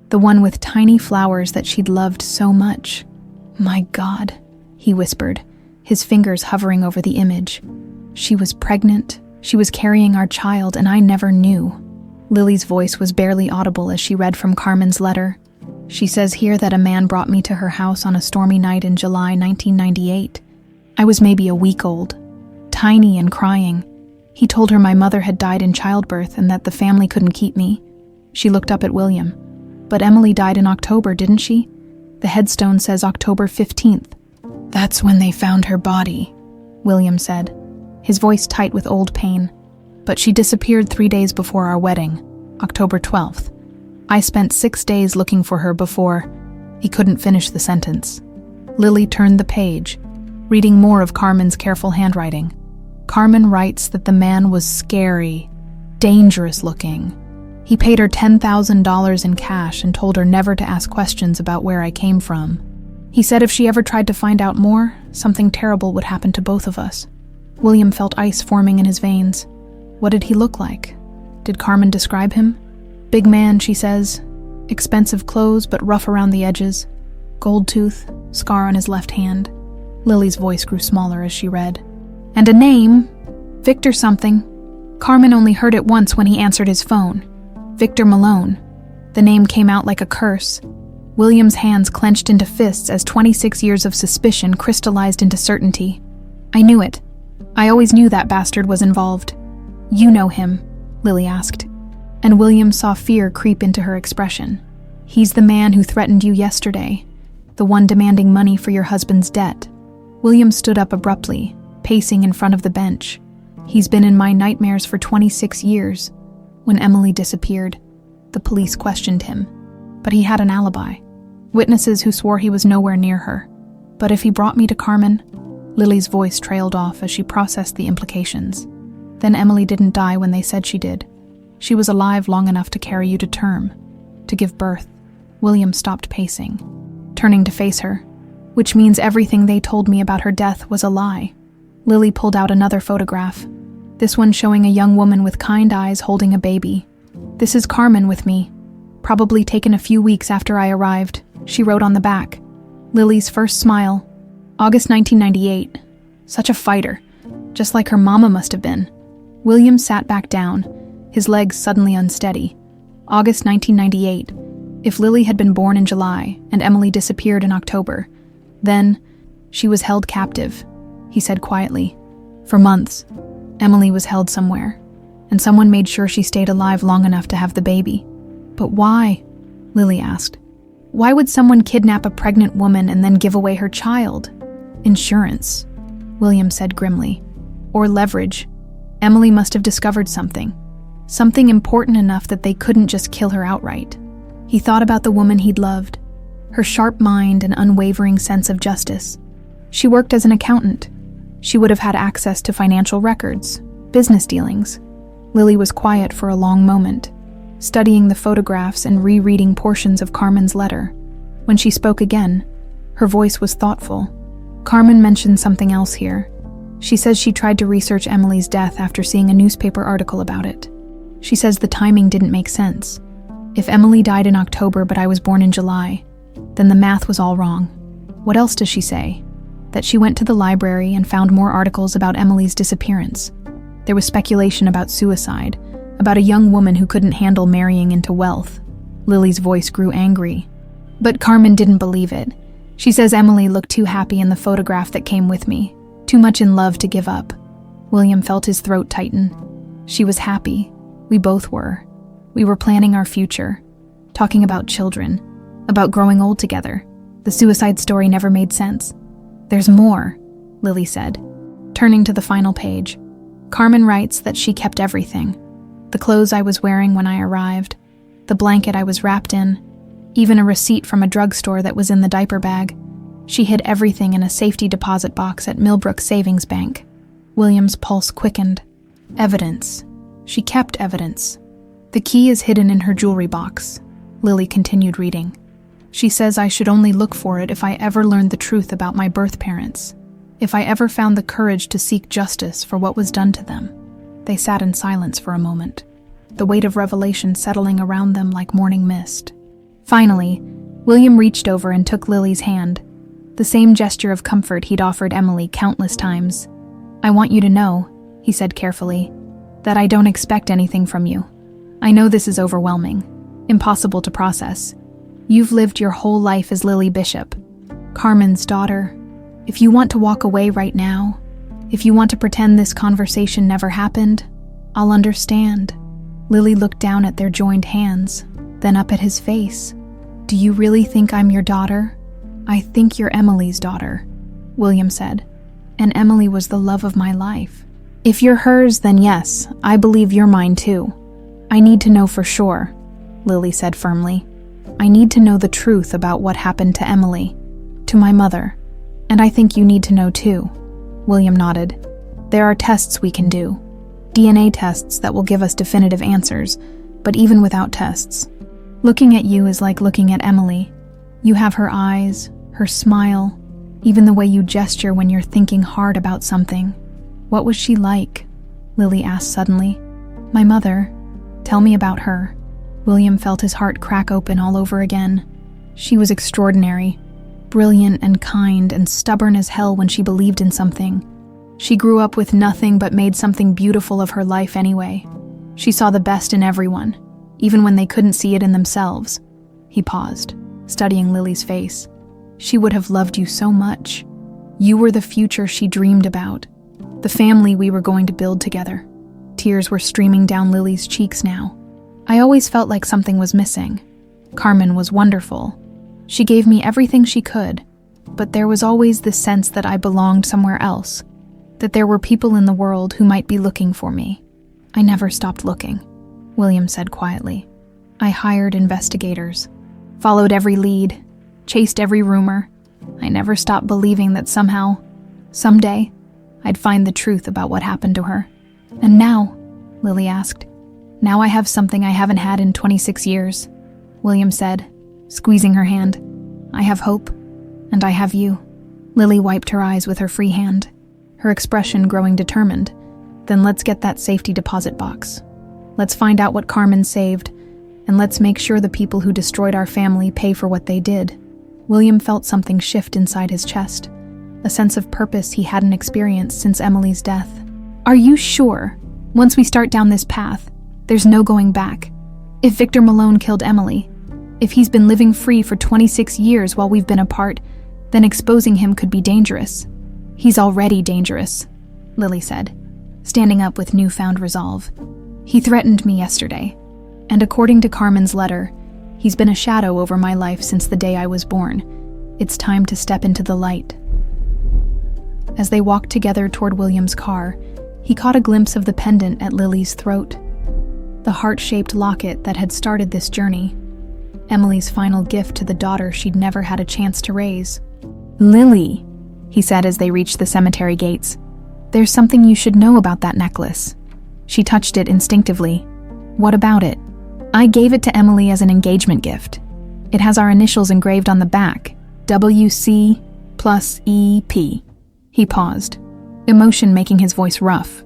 the one with tiny flowers that she'd loved so much. "My God," he whispered, his fingers hovering over the image. "She was pregnant, she was carrying our child, and I never knew." Lily's voice was barely audible as she read from Carmen's letter. She says here that a man brought me to her house on a stormy night in July 1998. I was maybe a week old, tiny and crying. He told her my mother had died in childbirth and that the family couldn't keep me. She looked up at William. "But Emily died in October, didn't she? The headstone says October 15th. "That's when they found her body," William said, his voice tight with old pain. "But she disappeared 3 days before our wedding, October 12th. I spent 6 days looking for her before..." He couldn't finish the sentence. Lily turned the page, reading more of Carmen's careful handwriting. Carmen writes that the man was scary, dangerous looking. He paid her $10,000 in cash and told her never to ask questions about where I came from. He said if she ever tried to find out more, something terrible would happen to both of us. William felt ice forming in his veins. What did he look like? Did Carmen describe him? "Big man," she says. "Expensive clothes, but rough around the edges. Gold tooth, scar on his left hand." Lily's voice grew smaller as she read. "And a name, Victor something. Carmen only heard it once when he answered his phone. Victor Malone." The name came out like a curse. William's hands clenched into fists as 26 years of suspicion crystallized into certainty. "I knew it. I always knew that bastard was involved." "You know him?" Lily asked. And William saw fear creep into her expression. "He's the man who threatened you yesterday, the one demanding money for your husband's debt." William stood up abruptly, pacing in front of the bench. "He's been in my nightmares for 26 years. When Emily disappeared, the police questioned him, but he had an alibi. Witnesses who swore he was nowhere near her. But if he brought me to Carmen..." Lily's voice trailed off as she processed the implications. "Then Emily didn't die when they said she did. She was alive long enough to carry you to term, to give birth." William stopped pacing, turning to face her. "Which means everything they told me about her death was a lie." Lily pulled out another photograph, this one showing a young woman with kind eyes holding a baby. "This is Carmen with me. Probably taken a few weeks after I arrived," she wrote on the back. Lily's first smile. August 1998. Such a fighter, just like her mama must have been. William sat back down, his legs suddenly unsteady. August 1998. If Lily had been born in July and Emily disappeared in October, then she was held captive, he said quietly. For months, Emily was held somewhere, and someone made sure she stayed alive long enough to have the baby. "But why?" Lily asked. "Why would someone kidnap a pregnant woman and then give away her child?" "Insurance," William said grimly. "Or leverage. Emily must have discovered something important enough that they couldn't just kill her outright." He thought about the woman he'd loved, her sharp mind and unwavering sense of justice. She worked as an accountant. She would have had access to financial records, business dealings. Lily was quiet for a long moment, studying the photographs and rereading portions of Carmen's letter. When she spoke again, her voice was thoughtful. "Carmen mentioned something else here. She says she tried to research Emily's death after seeing a newspaper article about it. She says the timing didn't make sense. If Emily died in October but I was born in July, then the math was all wrong." "What else does she say?" "That she went to the library and found more articles about Emily's disappearance. There was speculation about suicide, about a young woman who couldn't handle marrying into wealth. Lily's voice grew angry. But Carmen didn't believe it. She says Emily looked too happy in the photograph that came with me, too much in love to give up. William felt his throat tighten. She was happy. We both were. We were planning our future, talking about children, about growing old together. The suicide story never made sense. There's more, Lily said, turning to the final page. Carmen writes that she kept everything. The clothes I was wearing when I arrived, the blanket I was wrapped in, even a receipt from a drugstore that was in the diaper bag. She hid everything in a safety deposit box at Millbrook Savings Bank. William's pulse quickened. Evidence. She kept evidence. The key is hidden in her jewelry box. Lily continued reading. She says I should only look for it if I ever learned the truth about my birth parents, if I ever found the courage to seek justice for what was done to them. They sat in silence for a moment, the weight of revelation settling around them like morning mist. Finally, William reached over and took Lily's hand, the same gesture of comfort he'd offered Emily countless times. I want you to know, he said carefully, that I don't expect anything from you. I know this is overwhelming, impossible to process. You've lived your whole life as Lily Bishop, Carmen's daughter. If you want to walk away right now, if you want to pretend this conversation never happened, I'll understand. Lily looked down at their joined hands, then up at his face. Do you really think I'm your daughter? I think you're Emily's daughter, William said. And Emily was the love of my life. If you're hers, then yes, I believe you're mine too. I need to know for sure, Lily said firmly. I need to know the truth about what happened to Emily, to my mother. And I think you need to know too. William nodded. There are tests we can do. DNA tests that will give us definitive answers, but even without tests. Looking at you is like looking at Emily. You have her eyes, her smile, even the way you gesture when you're thinking hard about something. What was she like? Lily asked suddenly. My mother. Tell me about her. William felt his heart crack open all over again. She was extraordinary, brilliant and kind and stubborn as hell when she believed in something. She grew up with nothing but made something beautiful of her life anyway. She saw the best in everyone, even when they couldn't see it in themselves. He paused, studying Lily's face. She would have loved you so much. You were the future she dreamed about, the family we were going to build together. Tears were streaming down Lily's cheeks now. I always felt like something was missing. Carmen was wonderful. She gave me everything she could, but there was always this sense that I belonged somewhere else, that there were people in the world who might be looking for me. I never stopped looking, William said quietly. I hired investigators, followed every lead, chased every rumor. I never stopped believing that somehow, someday, I'd find the truth about what happened to her. And now, Lily asked, now I have something I haven't had in 26 years, William said, squeezing her hand. I have hope, and I have you. Lily wiped her eyes with her free hand, her expression growing determined. Then let's get that safety deposit box. Let's find out what Carmen saved, and let's make sure the people who destroyed our family pay for what they did. William felt something shift inside his chest, a sense of purpose he hadn't experienced since Emily's death. Are you sure? Once we start down this path, there's no going back. If Victor Malone killed Emily, if he's been living free for 26 years while we've been apart, then exposing him could be dangerous. He's already dangerous, Lily said, standing up with newfound resolve. He threatened me yesterday, and according to Carmen's letter, he's been a shadow over my life since the day I was born. It's time to step into the light. As they walked together toward William's car, he caught a glimpse of the pendant at Lily's throat, the heart-shaped locket that had started this journey, Emily's final gift to the daughter she'd never had a chance to raise. Lily, he said as they reached the cemetery gates, there's something you should know about that necklace. She touched it instinctively. What about it? I gave it to Emily as an engagement gift. It has our initials engraved on the back, WC plus EP. He paused, emotion making his voice rough.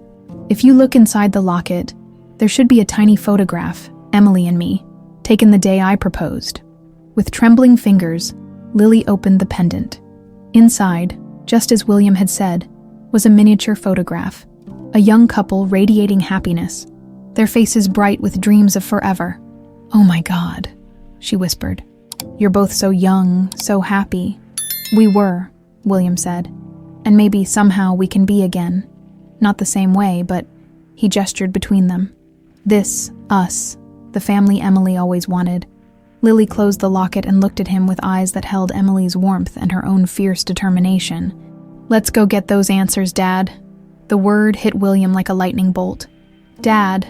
If you look inside the locket, there should be a tiny photograph, Emily and me, taken the day I proposed. With trembling fingers, Lily opened the pendant. Inside, just as William had said, was a miniature photograph, a young couple radiating happiness, their faces bright with dreams of forever. "Oh my God," she whispered. "You're both so young, so happy." "We were," William said. "And maybe somehow we can be again. Not the same way, but..." He gestured between them. "This, us, the family Emily always wanted." Lily closed the locket and looked at him with eyes that held Emily's warmth and her own fierce determination. "Let's go get those answers, Dad." The word hit William like a lightning bolt. Dad,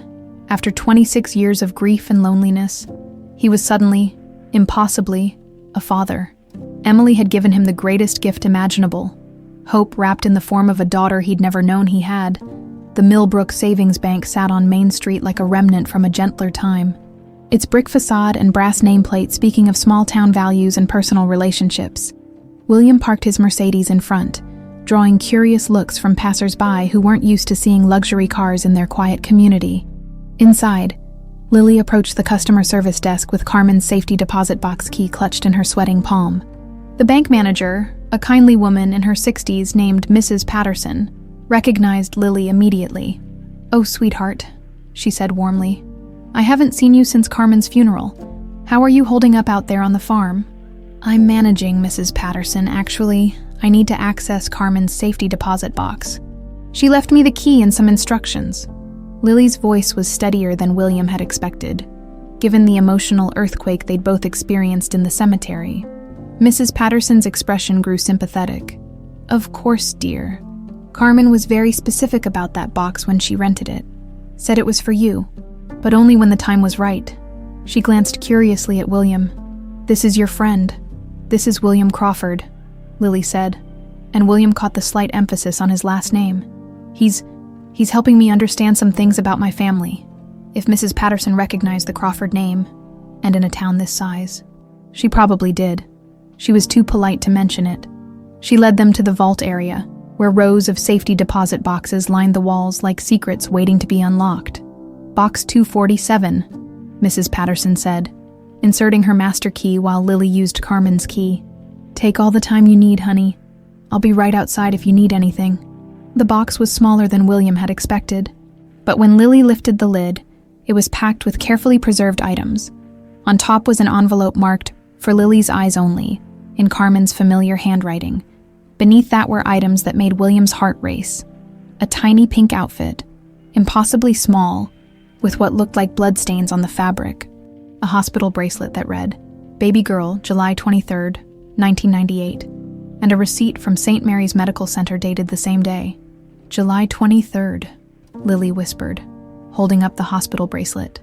after 26 years of grief and loneliness, he was suddenly, impossibly, a father. Emily had given him the greatest gift imaginable, hope wrapped in the form of a daughter he'd never known he had. The Millbrook Savings Bank sat on Main Street like a remnant from a gentler time, its brick facade and brass nameplate speaking of small-town values and personal relationships. William parked his Mercedes in front, drawing curious looks from passers-by who weren't used to seeing luxury cars in their quiet community. Inside, Lily approached the customer service desk with Carmen's safety deposit box key clutched in her sweating palm. The bank manager, a kindly woman in her 60s named Mrs. Patterson, recognized Lily immediately. "Oh, sweetheart," she said warmly. "I haven't seen you since Carmen's funeral. How are you holding up out there on the farm?" "I'm managing, Mrs. Patterson. Actually, I need to access Carmen's safety deposit box. She left me the key and some instructions." Lily's voice was steadier than William had expected, given the emotional earthquake they'd both experienced in the cemetery. Mrs. Patterson's expression grew sympathetic. "Of course, dear. Carmen was very specific about that box when she rented it. Said it was for you, but only when the time was right." She glanced curiously at William. "This is your friend. This is William Crawford," Lily said, and William caught the slight emphasis on his last name. He's helping me understand some things about my family." If Mrs. Patterson recognized the Crawford name, and in a town this size, she probably did. She was too polite to mention it. She led them to the vault area, where rows of safety deposit boxes lined the walls like secrets waiting to be unlocked. "Box 247, Mrs. Patterson said, inserting her master key while Lily used Carmen's key. "Take all the time you need, honey. I'll be right outside if you need anything." The box was smaller than William had expected, but when Lily lifted the lid, it was packed with carefully preserved items. On top was an envelope marked, "For Lily's eyes only," in Carmen's familiar handwriting. Beneath that were items that made William's heart race. A tiny pink outfit, impossibly small, with what looked like bloodstains on the fabric. A hospital bracelet that read, "Baby girl, July 23rd, 1998, and a receipt from St. Mary's Medical Center dated the same day. "July 23rd, Lily whispered, holding up the hospital bracelet.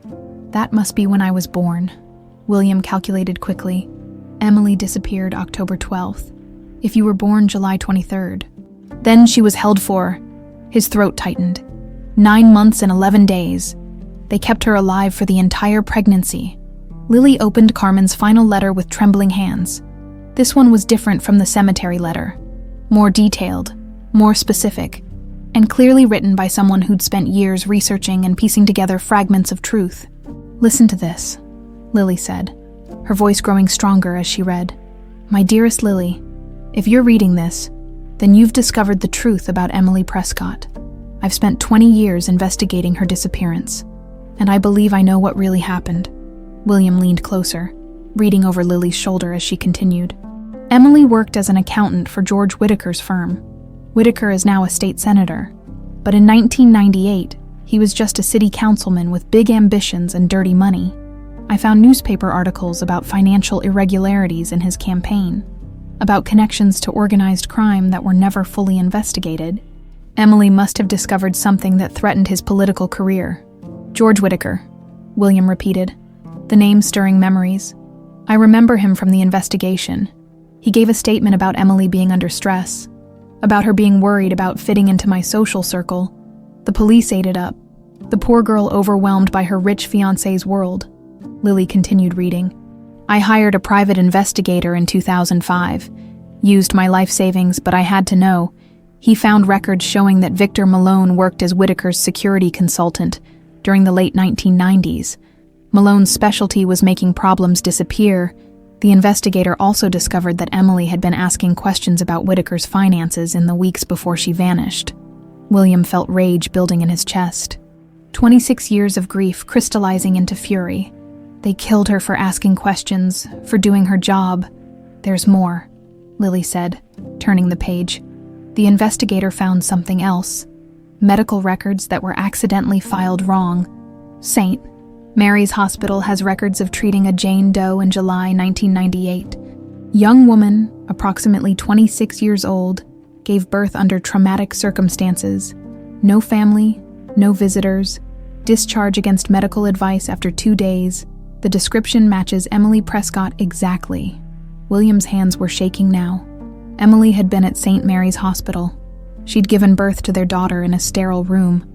"That must be when I was born." William calculated quickly. "Emily disappeared October 12th. If you were born July 23rd. Then she was held for..." His throat tightened. 9 months and 11 days. They kept her alive for the entire pregnancy. Lily opened Carmen's final letter with trembling hands. This one was different from the cemetery letter. More detailed, more specific, and clearly written by someone who'd spent years researching and piecing together fragments of truth. "Listen to this," Lily said, her voice growing stronger as she read. "My dearest Lily, if you're reading this, then you've discovered the truth about Emily Prescott. I've spent 20 years investigating her disappearance, and I believe I know what really happened." William leaned closer, reading over Lily's shoulder as she continued. "Emily worked as an accountant for George Whitaker's firm. Whitaker is now a state senator, but in 1998, he was just a city councilman with big ambitions and dirty money. I found newspaper articles about financial irregularities in his campaign, about connections to organized crime that were never fully investigated. Emily must have discovered something that threatened his political career." "George Whitaker," William repeated, the name stirring memories. "I remember him from the investigation. He gave a statement about Emily being under stress, about her being worried about fitting into my social circle. The police ate it up. The poor girl overwhelmed by her rich fiancé's world." Lily continued reading. "I hired a private investigator in 2005. Used my life savings, but I had to know. He found records showing that Victor Malone worked as Whitaker's security consultant during the late 1990s. Malone's specialty was making problems disappear. The investigator also discovered that Emily had been asking questions about Whitaker's finances in the weeks before she vanished." William felt rage building in his chest. 26 years of grief crystallizing into fury. They killed her for asking questions, for doing her job. There's more, Lily said, turning the page. The investigator found something else. Medical records that were accidentally filed wrong. St. Mary's Hospital has records of treating a Jane Doe in July 1998. Young woman, approximately 26 years old, gave birth under traumatic circumstances. No family, no visitors. Discharge against medical advice after 2 days. The description matches Emily Prescott exactly. William's hands were shaking now. Emily had been at St. Mary's Hospital. She'd given birth to their daughter in a sterile room,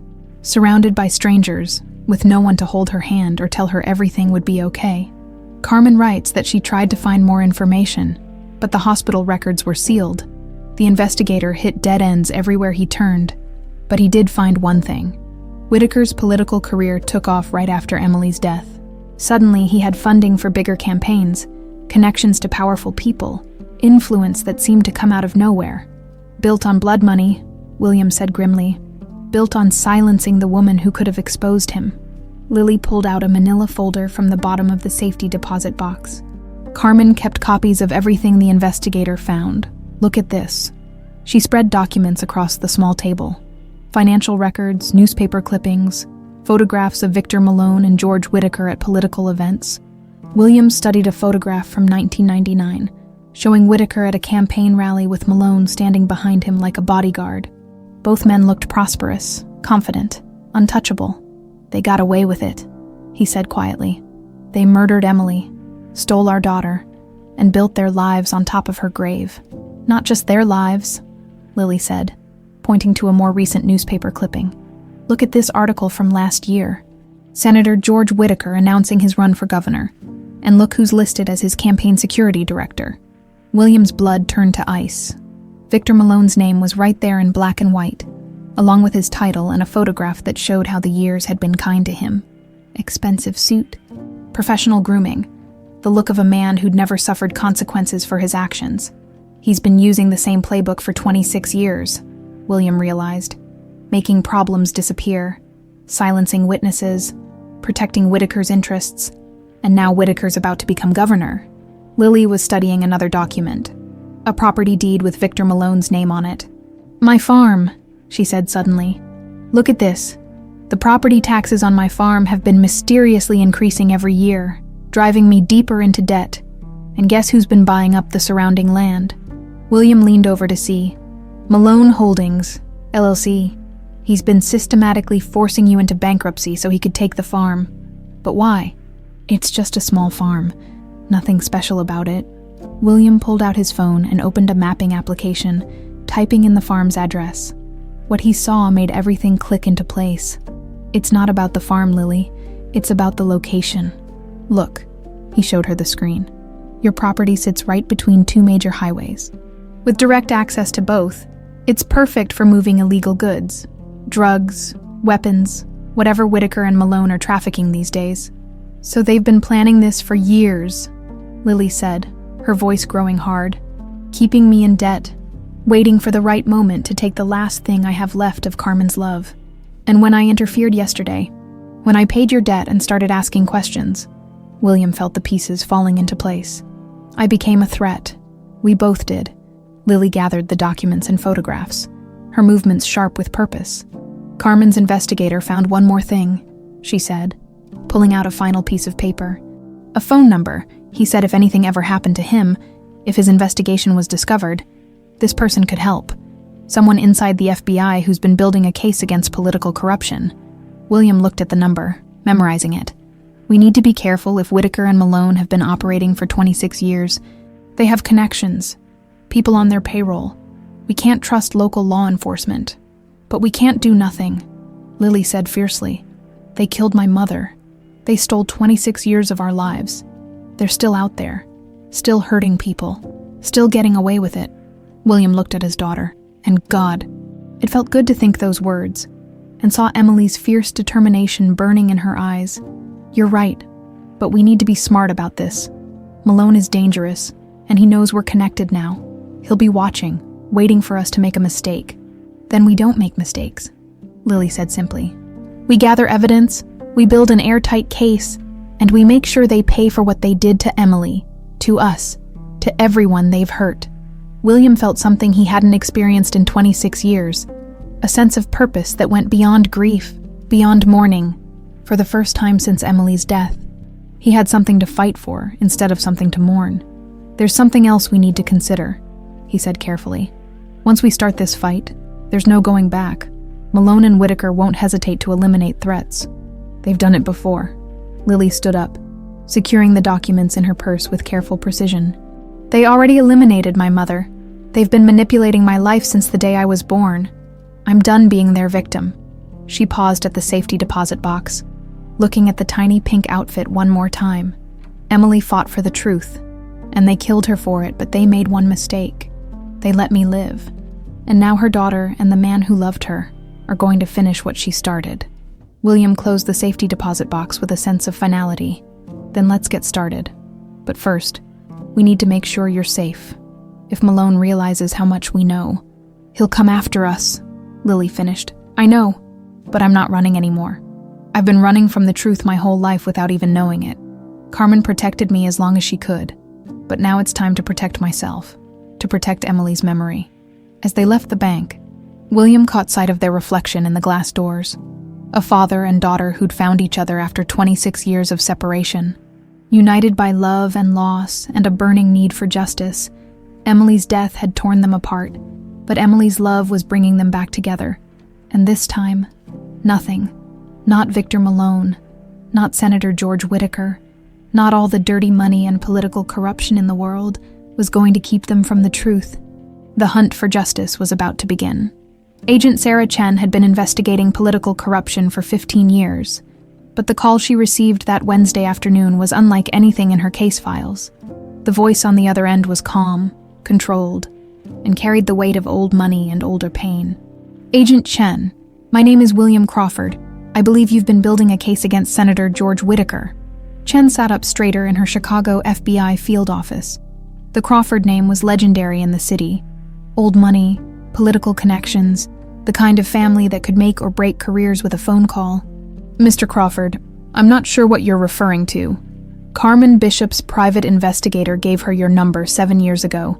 surrounded by strangers, with no one to hold her hand or tell her everything would be okay. Carmen writes that she tried to find more information, but the hospital records were sealed. The investigator hit dead ends everywhere he turned, but he did find one thing. Whitaker's political career took off right after Emily's death. Suddenly, he had funding for bigger campaigns, connections to powerful people, influence that seemed to come out of nowhere. Built on blood money, William said grimly. Built on silencing the woman who could have exposed him. Lily pulled out a manila folder from the bottom of the safety deposit box. Carmen kept copies of everything the investigator found. Look at this. She spread documents across the small table. Financial records, newspaper clippings, photographs of Victor Malone and George Whitaker at political events. William studied a photograph from 1999, showing Whitaker at a campaign rally with Malone standing behind him like a bodyguard. Both men looked prosperous, confident, untouchable. They got away with it, he said quietly. They murdered Emily, stole our daughter, and built their lives on top of her grave. Not just their lives, Lily said, pointing to a more recent newspaper clipping. Look at this article from last year. Senator George Whitaker announcing his run for governor. And look who's listed as his campaign security director. William's blood turned to ice. Victor Malone's name was right there in black and white, along with his title and a photograph that showed how the years had been kind to him. Expensive suit, professional grooming, the look of a man who'd never suffered consequences for his actions. He's been using the same playbook for 26 years, William realized, making problems disappear, silencing witnesses, protecting Whitaker's interests, and now Whitaker's about to become governor. Lily was studying another document, a property deed with Victor Malone's name on it. My farm, she said suddenly. Look at this. The property taxes on my farm have been mysteriously increasing every year, driving me deeper into debt. And guess who's been buying up the surrounding land? William leaned over to see. Malone Holdings, LLC. He's been systematically forcing you into bankruptcy so he could take the farm. But why? It's just a small farm. Nothing special about it. William pulled out his phone and opened a mapping application, typing in the farm's address. What he saw made everything click into place. It's not about the farm, Lily. It's about the location. Look, he showed her the screen. Your property sits right between 2 major highways. With direct access to both, it's perfect for moving illegal goods, drugs, weapons, whatever Whitaker and Malone are trafficking these days. So they've been planning this for years, Lily said, her voice growing hard, keeping me in debt, waiting for the right moment to take the last thing I have left of Carmen's love. And when I interfered yesterday, when I paid your debt and started asking questions, William felt the pieces falling into place. I became a threat. We both did. Lily gathered the documents and photographs, her movements sharp with purpose. Carmen's investigator found one more thing, she said, pulling out a final piece of paper. A phone number. He said if anything ever happened to him, if his investigation was discovered, this person could help. Someone inside the FBI who's been building a case against political corruption. William looked at the number, memorizing it. We need to be careful if Whitaker and Malone have been operating for 26 years. They have connections, people on their payroll. We can't trust local law enforcement. But we can't do nothing, Lily said fiercely. They killed my mother. They stole 26 years of our lives. They're still out there, still hurting people, still getting away with it. William looked at his daughter, and God, it felt good to think those words, and saw Emily's fierce determination burning in her eyes. You're right, but we need to be smart about this. Malone is dangerous, and he knows we're connected now. He'll be watching, waiting for us to make a mistake. Then we don't make mistakes, Lily said simply. We gather evidence, we build an airtight case, and we make sure they pay for what they did to Emily, to us, to everyone they've hurt. William felt something he hadn't experienced in 26 years, a sense of purpose that went beyond grief, beyond mourning, for the first time since Emily's death. He had something to fight for instead of something to mourn. "There's something else we need to consider," he said carefully. "Once we start this fight, there's no going back. Malone and Whitaker won't hesitate to eliminate threats. They've done it before." Lily stood up, securing the documents in her purse with careful precision. "They already eliminated my mother. They've been manipulating my life since the day I was born. I'm done being their victim." She paused at the safety deposit box, looking at the tiny pink outfit one more time. Emily fought for the truth, and they killed her for it, but they made one mistake. They let me live. And now her daughter and the man who loved her are going to finish what she started. William closed the safety deposit box with a sense of finality. "Then let's get started. But first, we need to make sure you're safe. If Malone realizes how much we know, he'll come after us," Lily finished. "I know, but I'm not running anymore. I've been running from the truth my whole life without even knowing it. Carmen protected me as long as she could, but now it's time to protect myself, to protect Emily's memory." As they left the bank, William caught sight of their reflection in the glass doors. A father and daughter who'd found each other after 26 years of separation. United by love and loss and a burning need for justice, Emily's death had torn them apart, but Emily's love was bringing them back together. And this time, nothing. Not Victor Malone, not Senator George Whitaker, not all the dirty money and political corruption in the world was going to keep them from the truth. The hunt for justice was about to begin. Agent Sarah Chen had been investigating political corruption for 15 years, but the call she received that Wednesday afternoon was unlike anything in her case files. The voice on the other end was calm, controlled, and carried the weight of old money and older pain. "Agent Chen, my name is William Crawford. I believe you've been building a case against Senator George Whitaker." Chen sat up straighter in her Chicago FBI field office. The Crawford name was legendary in the city. Old money, political connections, the kind of family that could make or break careers with a phone call. "Mr. Crawford, I'm not sure what you're referring to. Carmen Bishop's private investigator gave her your number 7 years ago.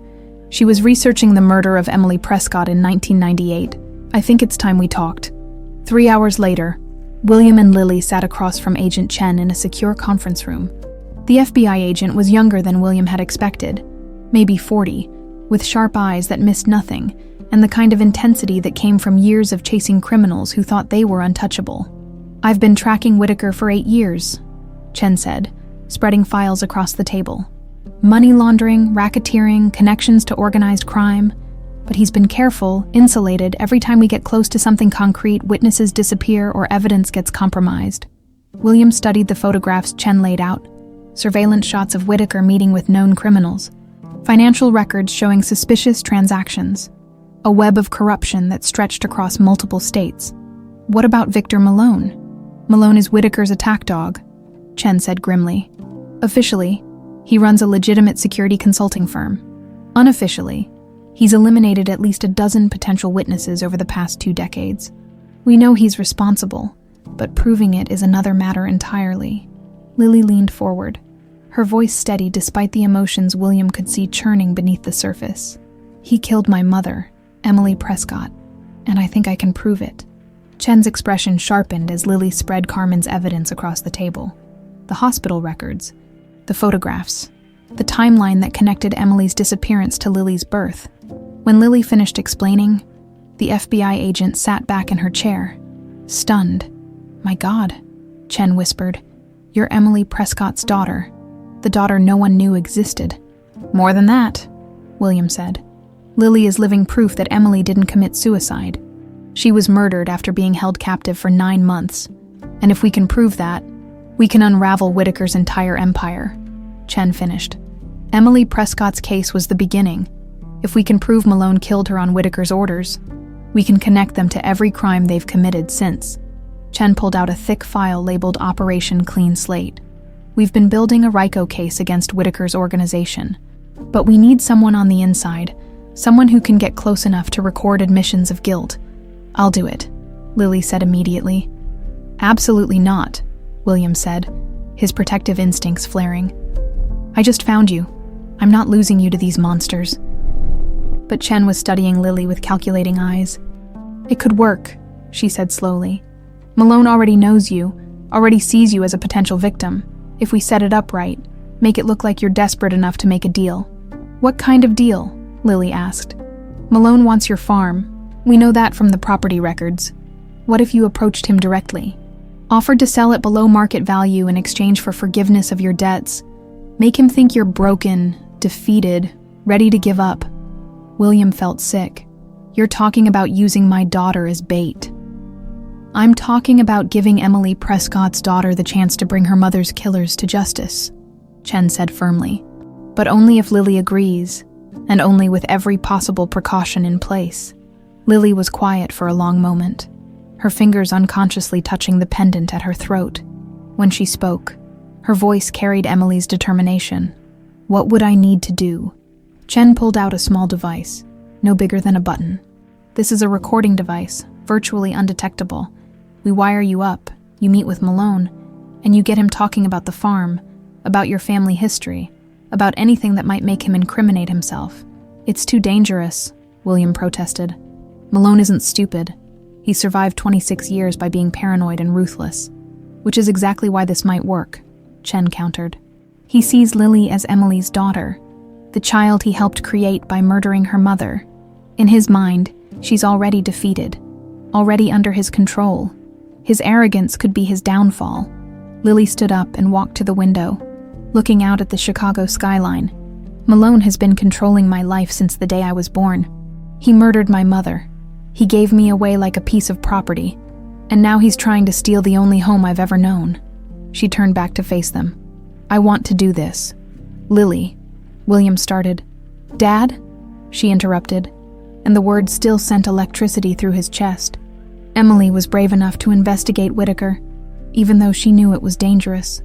She was researching the murder of Emily Prescott in 1998. I think it's time we talked." 3 hours later, William and Lily sat across from Agent Chen in a secure conference room. The FBI agent was younger than William had expected, maybe 40, with sharp eyes that missed nothing, and the kind of intensity that came from years of chasing criminals who thought they were untouchable. "I've been tracking Whitaker for 8 years, Chen said, spreading files across the table. "Money laundering, racketeering, connections to organized crime. But he's been careful, insulated. Every time we get close to something concrete, witnesses disappear or evidence gets compromised." William studied the photographs Chen laid out, surveillance shots of Whitaker meeting with known criminals, financial records showing suspicious transactions, a web of corruption that stretched across multiple states. "What about Victor Malone?" "Malone is Whitaker's attack dog," Chen said grimly. "Officially, he runs a legitimate security consulting firm. Unofficially, he's eliminated at least a dozen potential witnesses over the past 2 decades. We know he's responsible, but proving it is another matter entirely." Lily leaned forward, her voice steady despite the emotions William could see churning beneath the surface. "He killed my mother, Emily Prescott, and I think I can prove it." Chen's expression sharpened as Lily spread Carmen's evidence across the table. The hospital records, the photographs, the timeline that connected Emily's disappearance to Lily's birth. When Lily finished explaining, the FBI agent sat back in her chair, stunned. "My God," Chen whispered, "you're Emily Prescott's daughter, the daughter no one knew existed." "More than that," William said. "Lily is living proof that Emily didn't commit suicide. She was murdered after being held captive for 9 months. And if we can prove that, we can unravel Whitaker's entire empire," Chen finished. "Emily Prescott's case was the beginning. If we can prove Malone killed her on Whitaker's orders, we can connect them to every crime they've committed since." Chen pulled out a thick file labeled Operation Clean Slate. "We've been building a RICO case against Whitaker's organization, but we need someone on the inside, someone who can get close enough to record admissions of guilt." "I'll do it," Lily said immediately. Absolutely not, William said, his protective instincts flaring. I just found you. I'm not losing you to these monsters. But Chen was studying Lily with calculating eyes. It could work, she said slowly. Malone already knows you, already sees you as a potential victim. If we set it up right, make it look like you're desperate enough to make a deal. What kind of deal? Lily asked. Malone wants your farm. We know that from the property records. What if you approached him directly? Offered to sell it below market value in exchange for forgiveness of your debts. Make him think you're broken, defeated, ready to give up. William felt sick. You're talking about using my daughter as bait. I'm talking about giving Emily Prescott's daughter the chance to bring her mother's killers to justice, Chen said firmly. But only if Lily agrees, and only with every possible precaution in place. Lily was quiet for a long moment, her fingers unconsciously touching the pendant at her throat. When she spoke, her voice carried Emily's determination. What would I need to do? Chen pulled out a small device, no bigger than a button. This is a recording device, virtually undetectable. We wire you up, you meet with Malone, and you get him talking about the farm, about your family history, about anything that might make him incriminate himself. It's too dangerous, William protested. Malone isn't stupid. He survived 26 years by being paranoid and ruthless, which is exactly why this might work, Chen countered. He sees Lily as Emily's daughter, the child he helped create by murdering her mother. In his mind, she's already defeated, already under his control. His arrogance could be his downfall. Lily stood up and walked to the window, looking out at the Chicago skyline. Malone has been controlling my life since the day I was born. He murdered my mother. He gave me away like a piece of property, and now he's trying to steal the only home I've ever known. She turned back to face them. I want to do this. Lily, William started. Dad? She interrupted, and the words still sent electricity through his chest. Emily was brave enough to investigate Whitaker, even though she knew it was dangerous.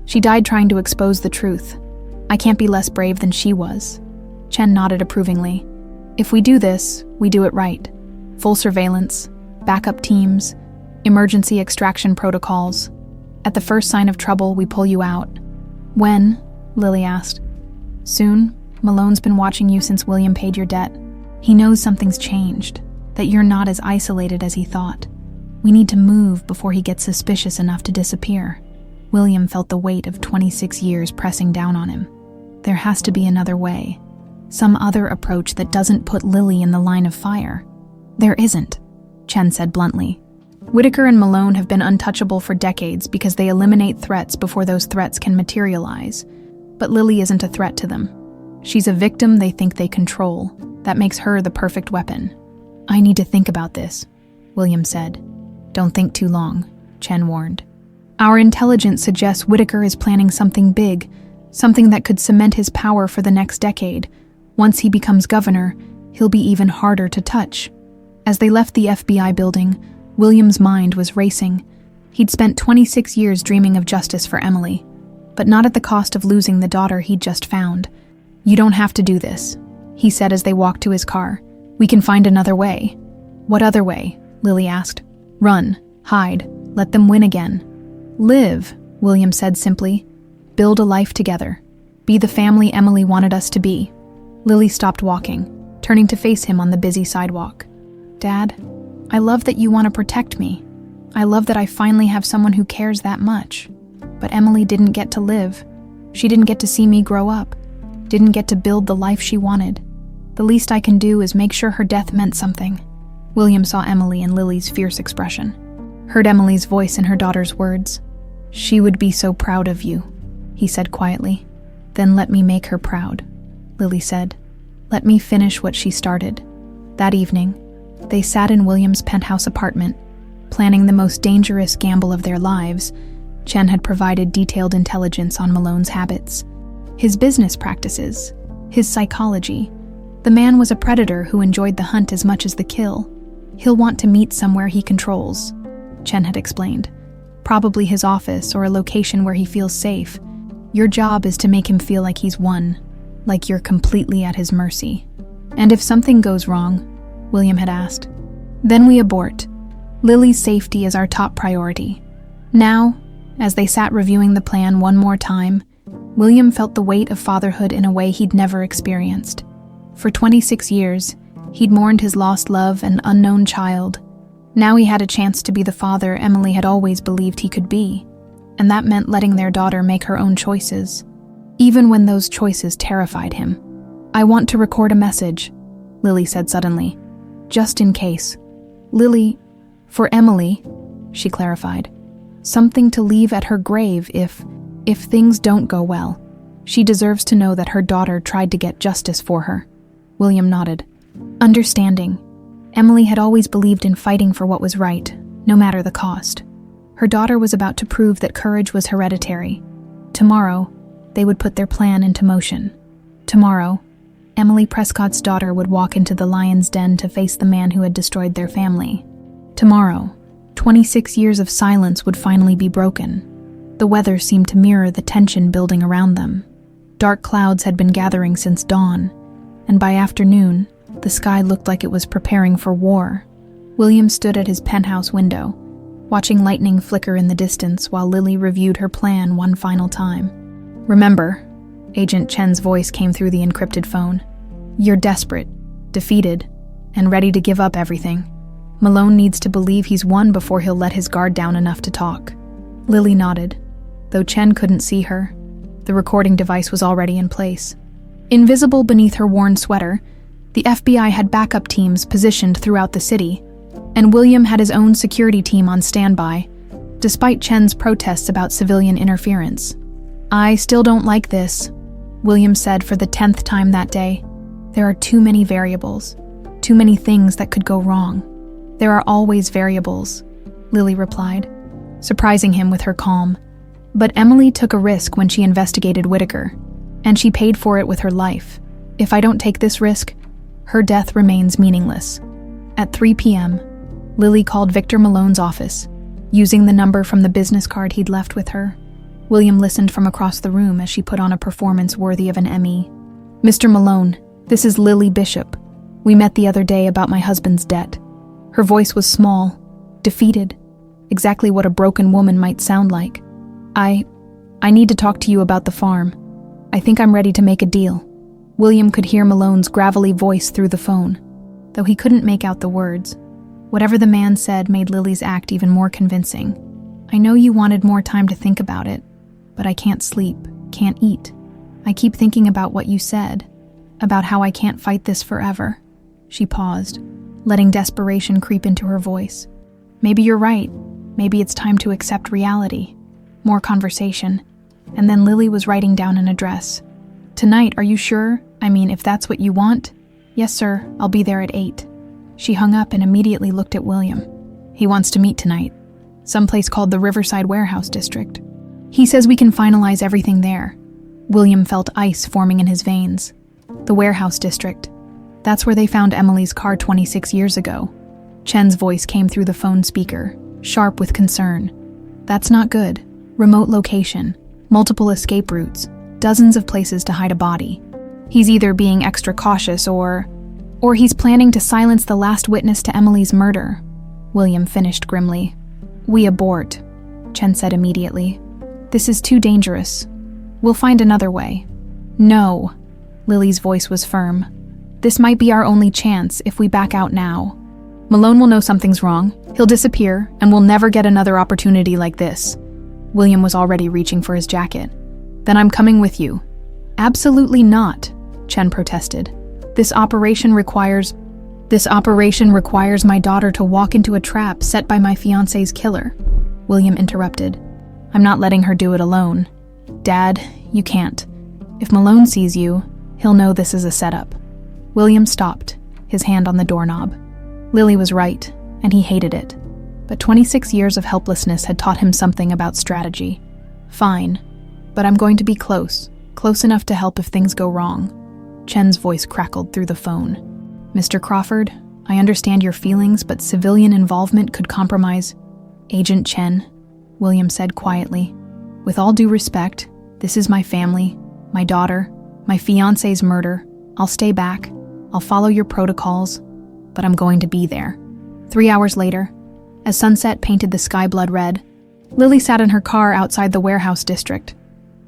She died trying to expose the truth. I can't be less brave than she was. Chen nodded approvingly. If we do this, we do it right. Full surveillance, backup teams, emergency extraction protocols. At the first sign of trouble, we pull you out. When? Lily asked. Soon. Malone's been watching you since William paid your debt. He knows something's changed, that you're not as isolated as he thought. We need to move before he gets suspicious enough to disappear. William felt the weight of 26 years pressing down on him. There has to be another way. Some other approach that doesn't put Lily in the line of fire. There isn't, Chen said bluntly. Whitaker and Malone have been untouchable for decades because they eliminate threats before those threats can materialize. But Lily isn't a threat to them. She's a victim they think they control. That makes her the perfect weapon. I need to think about this, William said. Don't think too long, Chen warned. Our intelligence suggests Whitaker is planning something big, something that could cement his power for the next decade. Once he becomes governor, he'll be even harder to touch. As they left the FBI building, William's mind was racing. He'd spent 26 years dreaming of justice for Emily, but not at the cost of losing the daughter he'd just found. You don't have to do this, he said as they walked to his car. We can find another way. What other way? Lily asked. Run, hide, let them win again. Live, William said simply. Build a life together. Be the family Emily wanted us to be. Lily stopped walking, turning to face him on the busy sidewalk. Dad, I love that you want to protect me. I love that I finally have someone who cares that much. But Emily didn't get to live. She didn't get to see me grow up. Didn't get to build the life she wanted. The least I can do is make sure her death meant something. William saw Emily and Lily's fierce expression. Heard Emily's voice in her daughter's words. She would be so proud of you, he said quietly. Then let me make her proud, Lily said. Let me finish what she started. That evening, they sat in William's penthouse apartment, planning the most dangerous gamble of their lives. Chen had provided detailed intelligence on Malone's habits, his business practices, his psychology. The man was a predator who enjoyed the hunt as much as the kill. He'll want to meet somewhere he controls, Chen had explained. Probably his office or a location where he feels safe. Your job is to make him feel like he's won, like you're completely at his mercy. And if something goes wrong, William had asked, then we abort. Lily's safety is our top priority. Now, as they sat reviewing the plan one more time, William felt the weight of fatherhood in a way he'd never experienced. For 26 years, he'd mourned his lost love and unknown child. Now he had a chance to be the father Emily had always believed he could be, and that meant letting their daughter make her own choices, even when those choices terrified him. "I want to record a message," Lily said suddenly. "Just in case." "Lily, for Emily," she clarified. "Something to leave at her grave if things don't go well. She deserves to know that her daughter tried to get justice for her." William nodded. Understanding. Emily had always believed in fighting for what was right, no matter the cost. Her daughter was about to prove that courage was hereditary. Tomorrow, they would put their plan into motion. Tomorrow, Emily Prescott's daughter would walk into the lion's den to face the man who had destroyed their family. Tomorrow, 26 years of silence would finally be broken. The weather seemed to mirror the tension building around them. Dark clouds had been gathering since dawn, and by afternoon, the sky looked like it was preparing for war. William stood at his penthouse window, watching lightning flicker in the distance while Lily reviewed her plan one final time. "Remember," Agent Chen's voice came through the encrypted phone. "You're desperate, defeated, and ready to give up everything. Malone needs to believe he's won before he'll let his guard down enough to talk." Lily nodded. Though Chen couldn't see her, the recording device was already in place. Invisible beneath her worn sweater, the FBI had backup teams positioned throughout the city, and William had his own security team on standby, despite Chen's protests about civilian interference. "I still don't like this," William said for the 10th time that day. "There are too many variables, too many things that could go wrong." "There are always variables," Lily replied, surprising him with her calm. "But Emily took a risk when she investigated Whitaker, and she paid for it with her life. If I don't take this risk, her death remains meaningless." At 3 p.m., Lily called Victor Malone's office, using the number from the business card he'd left with her. William listened from across the room as she put on a performance worthy of an Emmy. "Mr. Malone, this is Lily Bishop. We met the other day about my husband's debt." Her voice was small, defeated, exactly what a broken woman might sound like. I need to talk to you about the farm. I think I'm ready to make a deal." William could hear Malone's gravelly voice through the phone, though he couldn't make out the words. Whatever the man said made Lily's act even more convincing. "I know you wanted more time to think about it, but I can't sleep, can't eat. I keep thinking about what you said, about how I can't fight this forever." She paused, letting desperation creep into her voice. "Maybe you're right. Maybe it's time to accept reality." More conversation, and then Lily was writing down an address. "Tonight, are you sure? I mean, if that's what you want?" "Yes, sir. I'll be there at 8. She hung up and immediately looked at William. "He wants to meet tonight. Someplace called the Riverside Warehouse District. He says we can finalize everything there." William felt ice forming in his veins. The Warehouse District. That's where they found Emily's car 26 years ago. Chen's voice came through the phone speaker, sharp with concern. "That's not good. Remote location, multiple escape routes, dozens of places to hide a body. He's either being extra cautious or he's planning to silence the last witness to Emily's murder," William finished grimly. "We abort," Chen said immediately. "This is too dangerous. We'll find another way." "No," Lily's voice was firm. "This might be our only chance if we back out now. Malone will know something's wrong, he'll disappear, and we'll never get another opportunity like this." William was already reaching for his jacket. "Then I'm coming with you." "Absolutely not," Chen protested. This operation requires my daughter to walk into a trap set by my fiancé's killer," William interrupted. "I'm not letting her do it alone. Dad, you can't. If Malone sees you, he'll know this is a setup." William stopped, his hand on the doorknob. Lily was right, and he hated it. But 26 years of helplessness had taught him something about strategy. "Fine, but I'm going to be close enough to help if things go wrong." Chen's voice crackled through the phone. "Mr. Crawford, I understand your feelings, but civilian involvement could compromise." "Agent Chen," William said quietly, "with all due respect, this is my family, my daughter, my fiancé's murder. I'll stay back, I'll follow your protocols, but I'm going to be there." 3 hours later, as sunset painted the sky blood red, Lily sat in her car outside the warehouse district.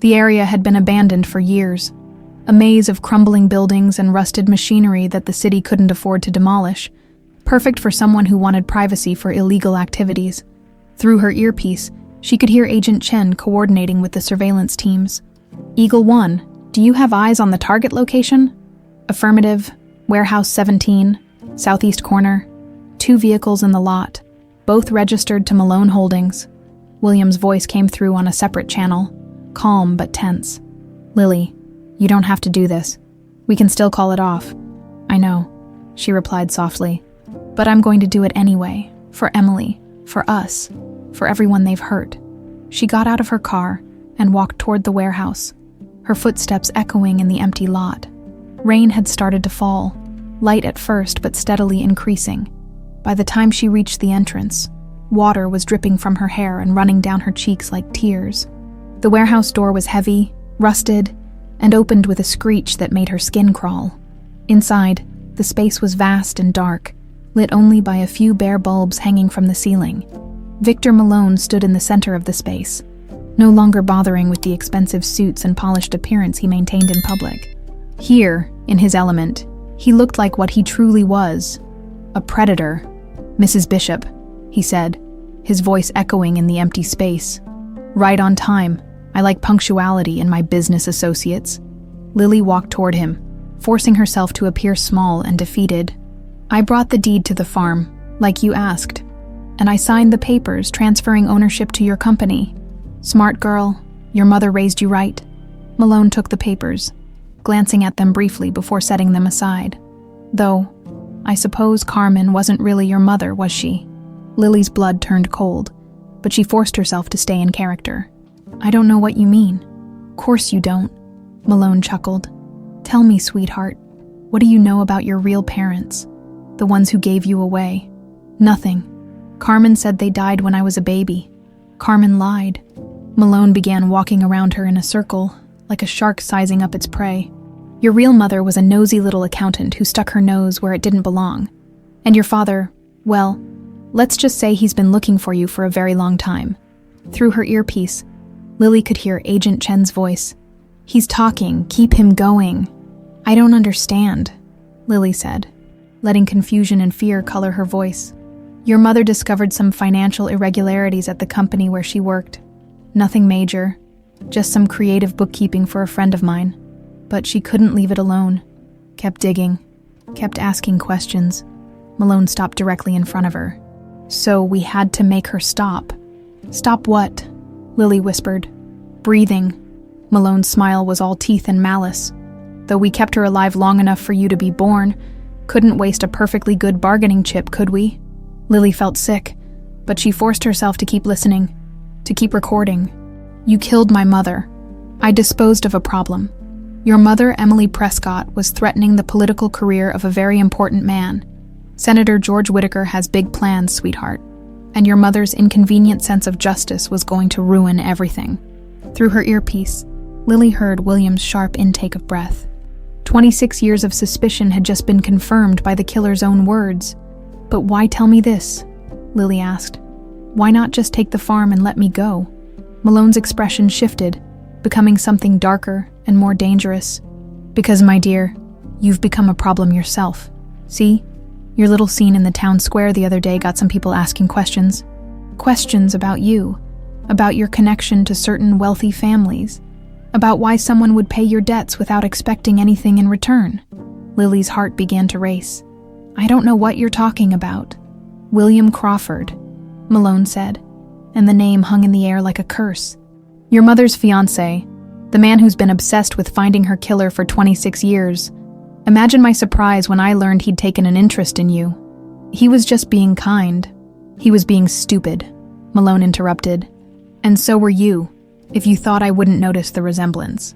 The area had been abandoned for years, a maze of crumbling buildings and rusted machinery that the city couldn't afford to demolish, perfect for someone who wanted privacy for illegal activities. Through her earpiece, she could hear Agent Chen coordinating with the surveillance teams. Eagle 1, do you have eyes on the target location? Affirmative. Warehouse 17, southeast corner. 2 vehicles in the lot, both registered to Malone Holdings. William's voice came through on a separate channel, calm but tense. Lily, you don't have to do this. We can still call it off. I know, she replied softly. But I'm going to do it anyway. For Emily, for us, for everyone they've hurt. She got out of her car and walked toward the warehouse, her footsteps echoing in the empty lot. Rain had started to fall, light at first but steadily increasing. By the time she reached the entrance, water was dripping from her hair and running down her cheeks like tears. The warehouse door was heavy, rusted, and opened with a screech that made her skin crawl. Inside, the space was vast and dark, lit only by a few bare bulbs hanging from the ceiling. Victor Malone stood in the center of the space, no longer bothering with the expensive suits and polished appearance he maintained in public. Here, in his element, he looked like what he truly was, a predator. Mrs. Bishop, he said, his voice echoing in the empty space. Right on time. I like punctuality in my business associates. Lily walked toward him, forcing herself to appear small and defeated. I brought the deed to the farm, like you asked, and I signed the papers transferring ownership to your company. Smart girl, your mother raised you right. Malone took the papers, glancing at them briefly before setting them aside. Though, I suppose Carmen wasn't really your mother, was she? Lily's blood turned cold, but she forced herself to stay in character. I don't know what you mean. Course you don't, Malone chuckled. Tell me, sweetheart, what do you know about your real parents? The ones who gave you away? Nothing. Carmen said they died when I was a baby. Carmen lied. Malone began walking around her in a circle, like a shark sizing up its prey. Your real mother was a nosy little accountant who stuck her nose where it didn't belong. And your father, well, let's just say he's been looking for you for a very long time. Through her earpiece, Lily could hear Agent Chen's voice. He's talking, keep him going. I don't understand, Lily said, letting confusion and fear color her voice. Your mother discovered some financial irregularities at the company where she worked. Nothing major, just some creative bookkeeping for a friend of mine. But she couldn't leave it alone. Kept digging, kept asking questions. Malone stopped directly in front of her. So we had to make her stop. Stop what? Lily whispered, breathing. Malone's smile was all teeth and malice. Though we kept her alive long enough for you to be born, couldn't waste a perfectly good bargaining chip, could we? Lily felt sick, but she forced herself to keep listening, to keep recording. You killed my mother. I disposed of a problem. Your mother, Emily Prescott, was threatening the political career of a very important man. Senator George Whitaker has big plans, sweetheart. And your mother's inconvenient sense of justice was going to ruin everything. Through her earpiece, Lily heard William's sharp intake of breath. 26 years of suspicion had just been confirmed by the killer's own words. But why tell me this? Lily asked. Why not just take the farm and let me go? Malone's expression shifted, becoming something darker and more dangerous. Because, my dear, you've become a problem yourself. See? Your little scene in the town square the other day got some people asking questions. Questions about you, about your connection to certain wealthy families, about why someone would pay your debts without expecting anything in return. Lily's heart began to race. I don't know what you're talking about. William Crawford, Malone said, and the name hung in the air like a curse. Your mother's fiancé, the man who's been obsessed with finding her killer for 26 years. Imagine my surprise when I learned he'd taken an interest in you. He was just being kind. He was being stupid, Malone interrupted. And so were you, if you thought I wouldn't notice the resemblance.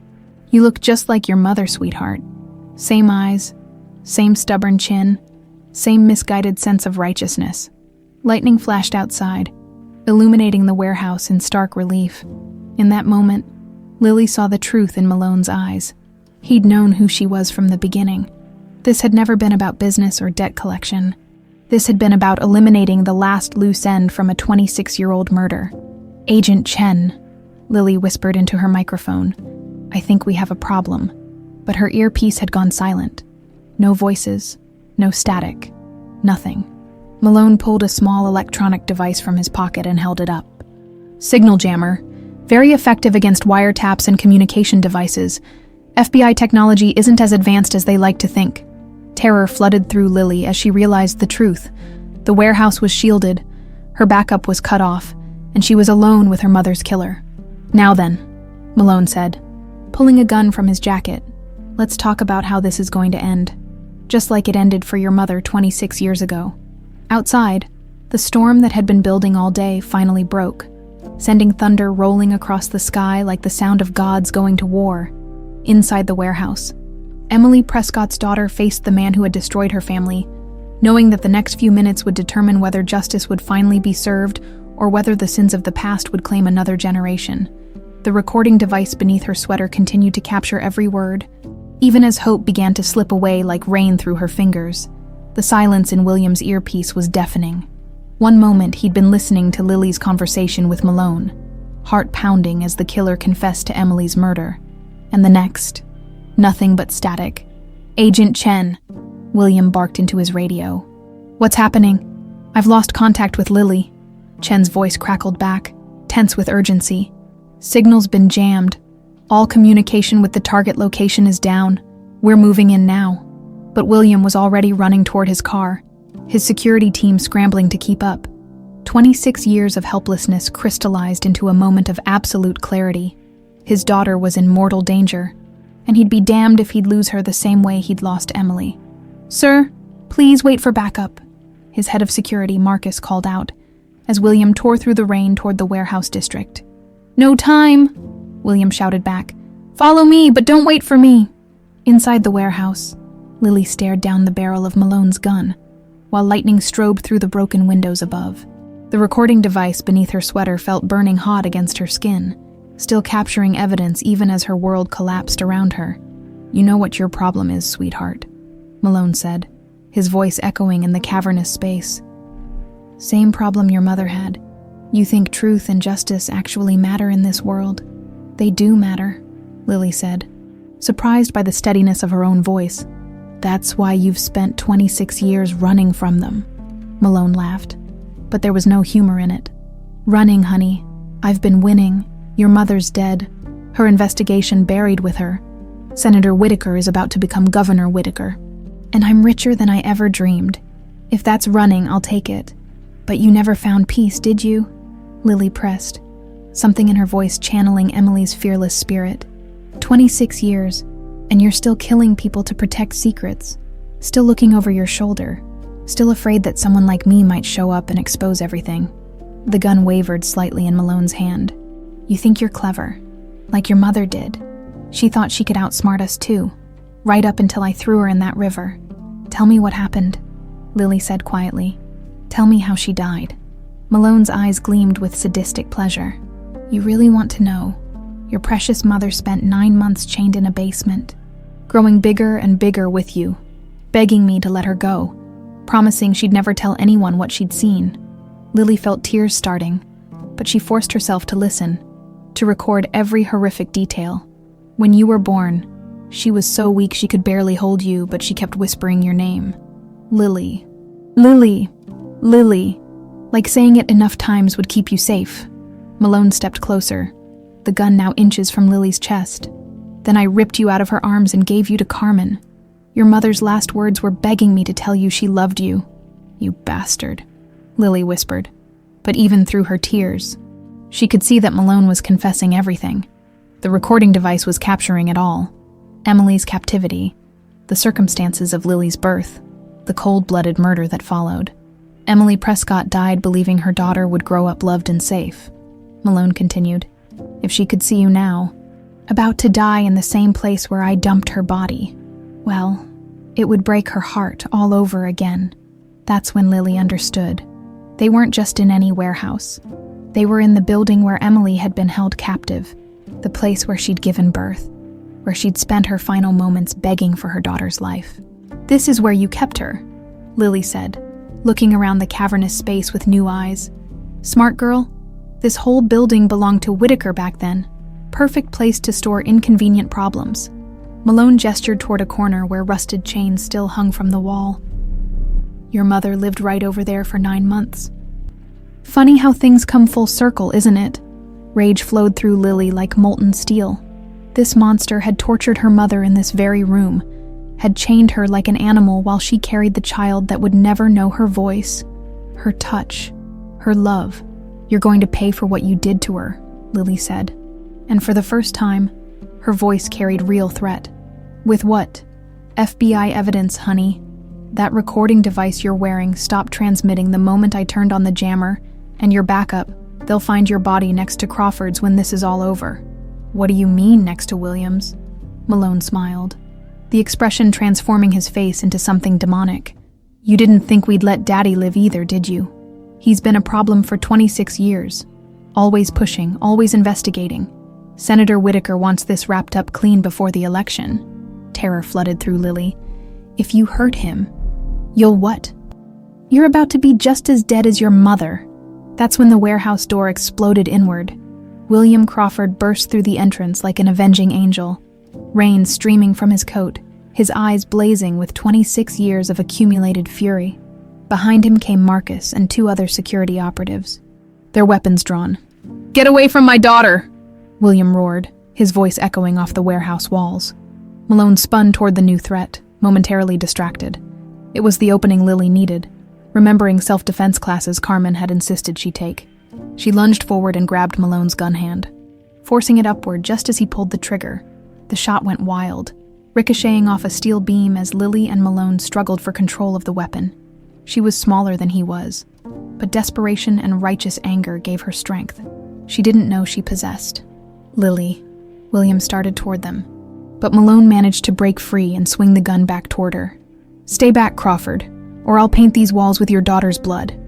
You look just like your mother, sweetheart. Same eyes, same stubborn chin, same misguided sense of righteousness. Lightning flashed outside, illuminating the warehouse in stark relief. In that moment, Lily saw the truth in Malone's eyes. He'd known who she was from the beginning. This had never been about business or debt collection. This had been about eliminating the last loose end from a 26-year-old murder. "Agent Chen," Lily whispered into her microphone. "I think we have a problem." But her earpiece had gone silent. No voices, no static, nothing. Malone pulled a small electronic device from his pocket and held it up. "Signal jammer. Very effective against wiretaps and communication devices. FBI technology isn't as advanced as they like to think." Terror flooded through Lily as she realized the truth. The warehouse was shielded, her backup was cut off, and she was alone with her mother's killer. "Now then," Malone said, pulling a gun from his jacket. "Let's talk about how this is going to end. Just like it ended for your mother 26 years ago." Outside, the storm that had been building all day finally broke, sending thunder rolling across the sky like the sound of gods going to war. Inside the warehouse, Emily Prescott's daughter faced the man who had destroyed her family, knowing that the next few minutes would determine whether justice would finally be served or whether the sins of the past would claim another generation. The recording device beneath her sweater continued to capture every word, even as hope began to slip away like rain through her fingers. The silence in William's earpiece was deafening. One moment he'd been listening to Lily's conversation with Malone, heart pounding as the killer confessed to Emily's murder. And the next, nothing but static. "Agent Chen," William barked into his radio. "What's happening? I've lost contact with Lily." Chen's voice crackled back, tense with urgency. "Signal's been jammed. All communication with the target location is down. We're moving in now." But William was already running toward his car, his security team scrambling to keep up. 26 years of helplessness crystallized into a moment of absolute clarity. His daughter was in mortal danger, and he'd be damned if he'd lose her the same way he'd lost Emily. "Sir, please wait for backup," his head of security, Marcus, called out, as William tore through the rain toward the warehouse district. "No time," William shouted back. "Follow me, but don't wait for me." Inside the warehouse, Lily stared down the barrel of Malone's gun, while lightning strobed through the broken windows above. The recording device beneath her sweater felt burning hot against her skin, still capturing evidence even as her world collapsed around her. "You know what your problem is, sweetheart," Malone said, his voice echoing in the cavernous space. "Same problem your mother had. You think truth and justice actually matter in this world. They do matter," Lily said, surprised by the steadiness of her own voice. "That's why you've spent 26 years running from them," Malone laughed, but there was no humor in it. "Running, honey. I've been winning. Your mother's dead. Her investigation buried with her. Senator Whitaker is about to become Governor Whitaker. And I'm richer than I ever dreamed. If that's running, I'll take it. But you never found peace, did you?" Lily pressed, something in her voice channeling Emily's fearless spirit. 26 years, and you're still killing people to protect secrets, still looking over your shoulder, still afraid that someone like me might show up and expose everything. The gun wavered slightly in Malone's hand. "You think you're clever, like your mother did. She thought she could outsmart us too, right up until I threw her in that river. Tell me what happened," Lily said quietly. "Tell me how she died." Malone's eyes gleamed with sadistic pleasure. "You really want to know? Your precious mother spent 9 months chained in a basement, growing bigger and bigger with you, begging me to let her go, promising she'd never tell anyone what she'd seen." Lily felt tears starting, but she forced herself to listen, to record every horrific detail. "When you were born, she was so weak she could barely hold you, but she kept whispering your name. Lily. Lily. Lily. Like saying it enough times would keep you safe." Malone stepped closer, the gun now inches from Lily's chest. "Then I ripped you out of her arms and gave you to Carmen. Your mother's last words were begging me to tell you she loved you." "You bastard," Lily whispered. But even through her tears, she could see that Malone was confessing everything. The recording device was capturing it all. Emily's captivity, the circumstances of Lily's birth, the cold-blooded murder that followed. Emily Prescott died believing her daughter would grow up loved and safe. Malone continued, "If she could see you now, about to die in the same place where I dumped her body, well, it would break her heart all over again." That's when Lily understood. They weren't just in any warehouse. They were in the building where Emily had been held captive, the place where she'd given birth, where she'd spent her final moments begging for her daughter's life. "This is where you kept her," Lily said, looking around the cavernous space with new eyes. "Smart girl? This whole building belonged to Whitaker back then. Perfect place to store inconvenient problems. Malone gestured toward a corner where rusted chains still hung from the wall. Your mother lived right over there for 9 months. Funny how things come full circle, isn't it? Rage flowed through Lily like molten steel. This monster had tortured her mother in this very room, had chained her like an animal while she carried the child that would never know her voice, her touch, her love. You're going to pay for what you did to her, Lily said. And for the first time, her voice carried real threat. With what? FBI evidence, honey. That recording device you're wearing stopped transmitting the moment I turned on the jammer, and your backup. They'll find your body next to Crawford's when this is all over. What do you mean next to William's? Malone smiled, the expression transforming his face into something demonic. You didn't think we'd let Daddy live either, did you? He's been a problem for 26 years. Always pushing, always investigating. Senator Whitaker wants this wrapped up clean before the election. Terror flooded through Lily. If you hurt him, you'll what? You're about to be just as dead as your mother. That's when the warehouse door exploded inward. William Crawford burst through the entrance like an avenging angel, rain streaming from his coat, his eyes blazing with 26 years of accumulated fury. Behind him came Marcus and 2 other security operatives, their weapons drawn. Get away from my daughter! William roared, his voice echoing off the warehouse walls. Malone spun toward the new threat, momentarily distracted. It was the opening Lily needed, remembering self-defense classes Carmen had insisted she take. She lunged forward and grabbed Malone's gun hand, forcing it upward just as he pulled the trigger. The shot went wild, ricocheting off a steel beam as Lily and Malone struggled for control of the weapon. She was smaller than he was, but desperation and righteous anger gave her strength she didn't know she possessed. Lily. William started toward them, but Malone managed to break free and swing the gun back toward her. Stay back, Crawford, or I'll paint these walls with your daughter's blood.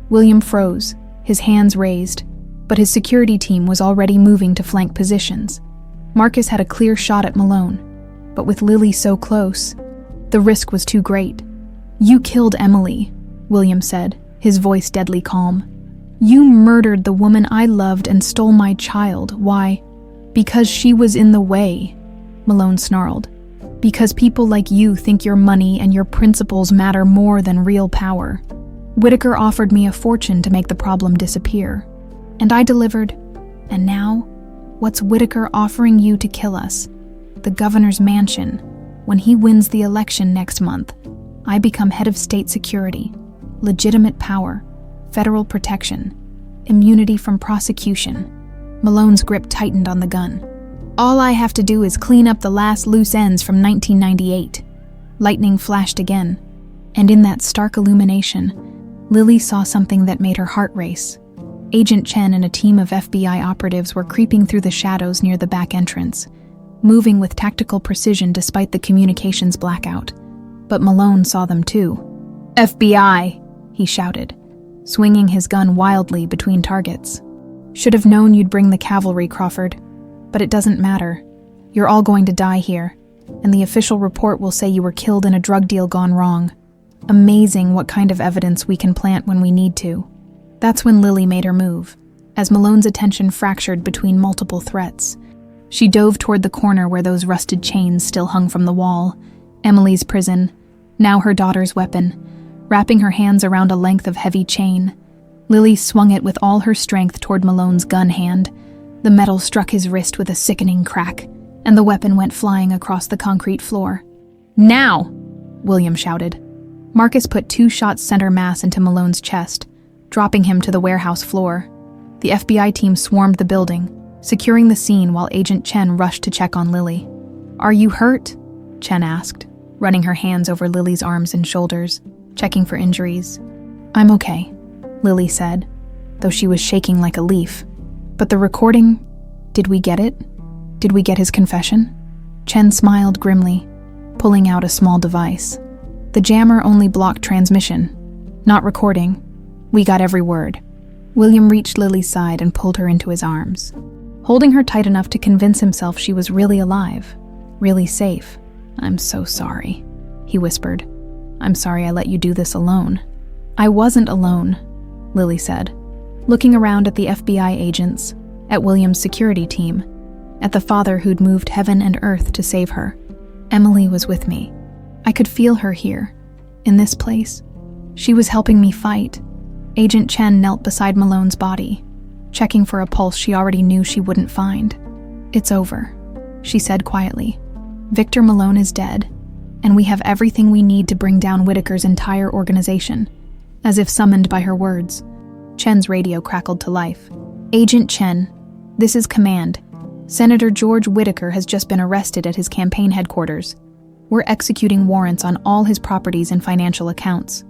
William froze, his hands raised, but his security team was already moving to flank positions. Marcus had a clear shot at Malone, but with Lily so close, the risk was too great. You killed Emily, William said, his voice deadly calm. You murdered the woman I loved and stole my child. Why? Because she was in the way, Malone snarled. Because people like you think your money and your principles matter more than real power. Whitaker offered me a fortune to make the problem disappear, and I delivered. And now, what's Whitaker offering you to kill us? The governor's mansion. When he wins the election next month, I become head of state security, legitimate power, federal protection, immunity from prosecution. Malone's grip tightened on the gun. All I have to do is clean up the last loose ends from 1998. Lightning flashed again, and in that stark illumination, Lily saw something that made her heart race. Agent Chen and a team of FBI operatives were creeping through the shadows near the back entrance, moving with tactical precision despite the communications blackout. But Malone saw them too. FBI, he shouted, swinging his gun wildly between targets. Should have known you'd bring the cavalry, Crawford. But it doesn't matter. You're all going to die here, and the official report will say you were killed in a drug deal gone wrong. Amazing what kind of evidence we can plant when we need to. That's when Lily made her move, as Malone's attention fractured between multiple threats. She dove toward the corner where those rusted chains still hung from the wall, Emily's prison, now her daughter's weapon. Wrapping her hands around a length of heavy chain, Lily swung it with all her strength toward Malone's gun hand. The metal struck his wrist with a sickening crack, and the weapon went flying across the concrete floor. Now! William shouted. Marcus put 2 shots center mass into Malone's chest, dropping him to the warehouse floor. The FBI team swarmed the building, securing the scene while Agent Chen rushed to check on Lily. Are you hurt? Chen asked, running her hands over Lily's arms and shoulders, checking for injuries. I'm okay, Lily said, though she was shaking like a leaf. But the recording, did we get it? Did we get his confession? Chen smiled grimly, pulling out a small device. The jammer only blocked transmission, not recording. We got every word. William reached Lily's side and pulled her into his arms, holding her tight enough to convince himself she was really alive, really safe. I'm so sorry, he whispered. I'm sorry I let you do this alone. I wasn't alone, Lily said, looking around at the FBI agents, at William's security team, at the father who'd moved heaven and earth to save her. Emily was with me. I could feel her here, in this place. She was helping me fight. Agent Chen knelt beside Malone's body, checking for a pulse she already knew she wouldn't find. "It's over," she said quietly. "Victor Malone is dead, and we have everything we need to bring down Whitaker's entire organization." As if summoned by her words, Chen's radio crackled to life. "Agent Chen, this is command. Senator George Whitaker has just been arrested at his campaign headquarters. We're executing warrants on all his properties and financial accounts."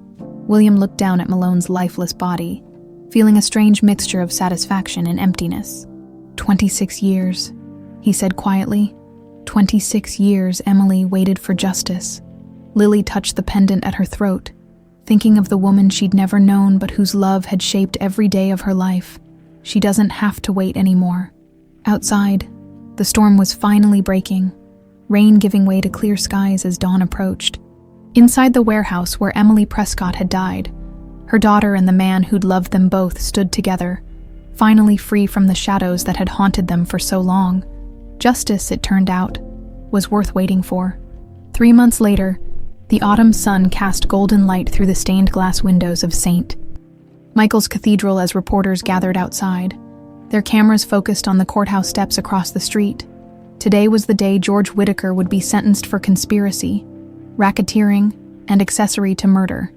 William looked down at Malone's lifeless body, feeling a strange mixture of satisfaction and emptiness. 26 years, he said quietly. 26 years Emily waited for justice. Lily touched the pendant at her throat, thinking of the woman she'd never known but whose love had shaped every day of her life. She doesn't have to wait anymore. Outside, the storm was finally breaking, rain giving way to clear skies as dawn approached. Inside the warehouse where Emily Prescott had died, her daughter and the man who'd loved them both stood together, finally free from the shadows that had haunted them for so long. Justice, it turned out, was worth waiting for. 3 months later, the autumn sun cast golden light through the stained glass windows of St. Michael's Cathedral as reporters gathered outside, their cameras focused on the courthouse steps across the street. Today was the day George Whitaker would be sentenced for conspiracy, racketeering, and accessory to murder.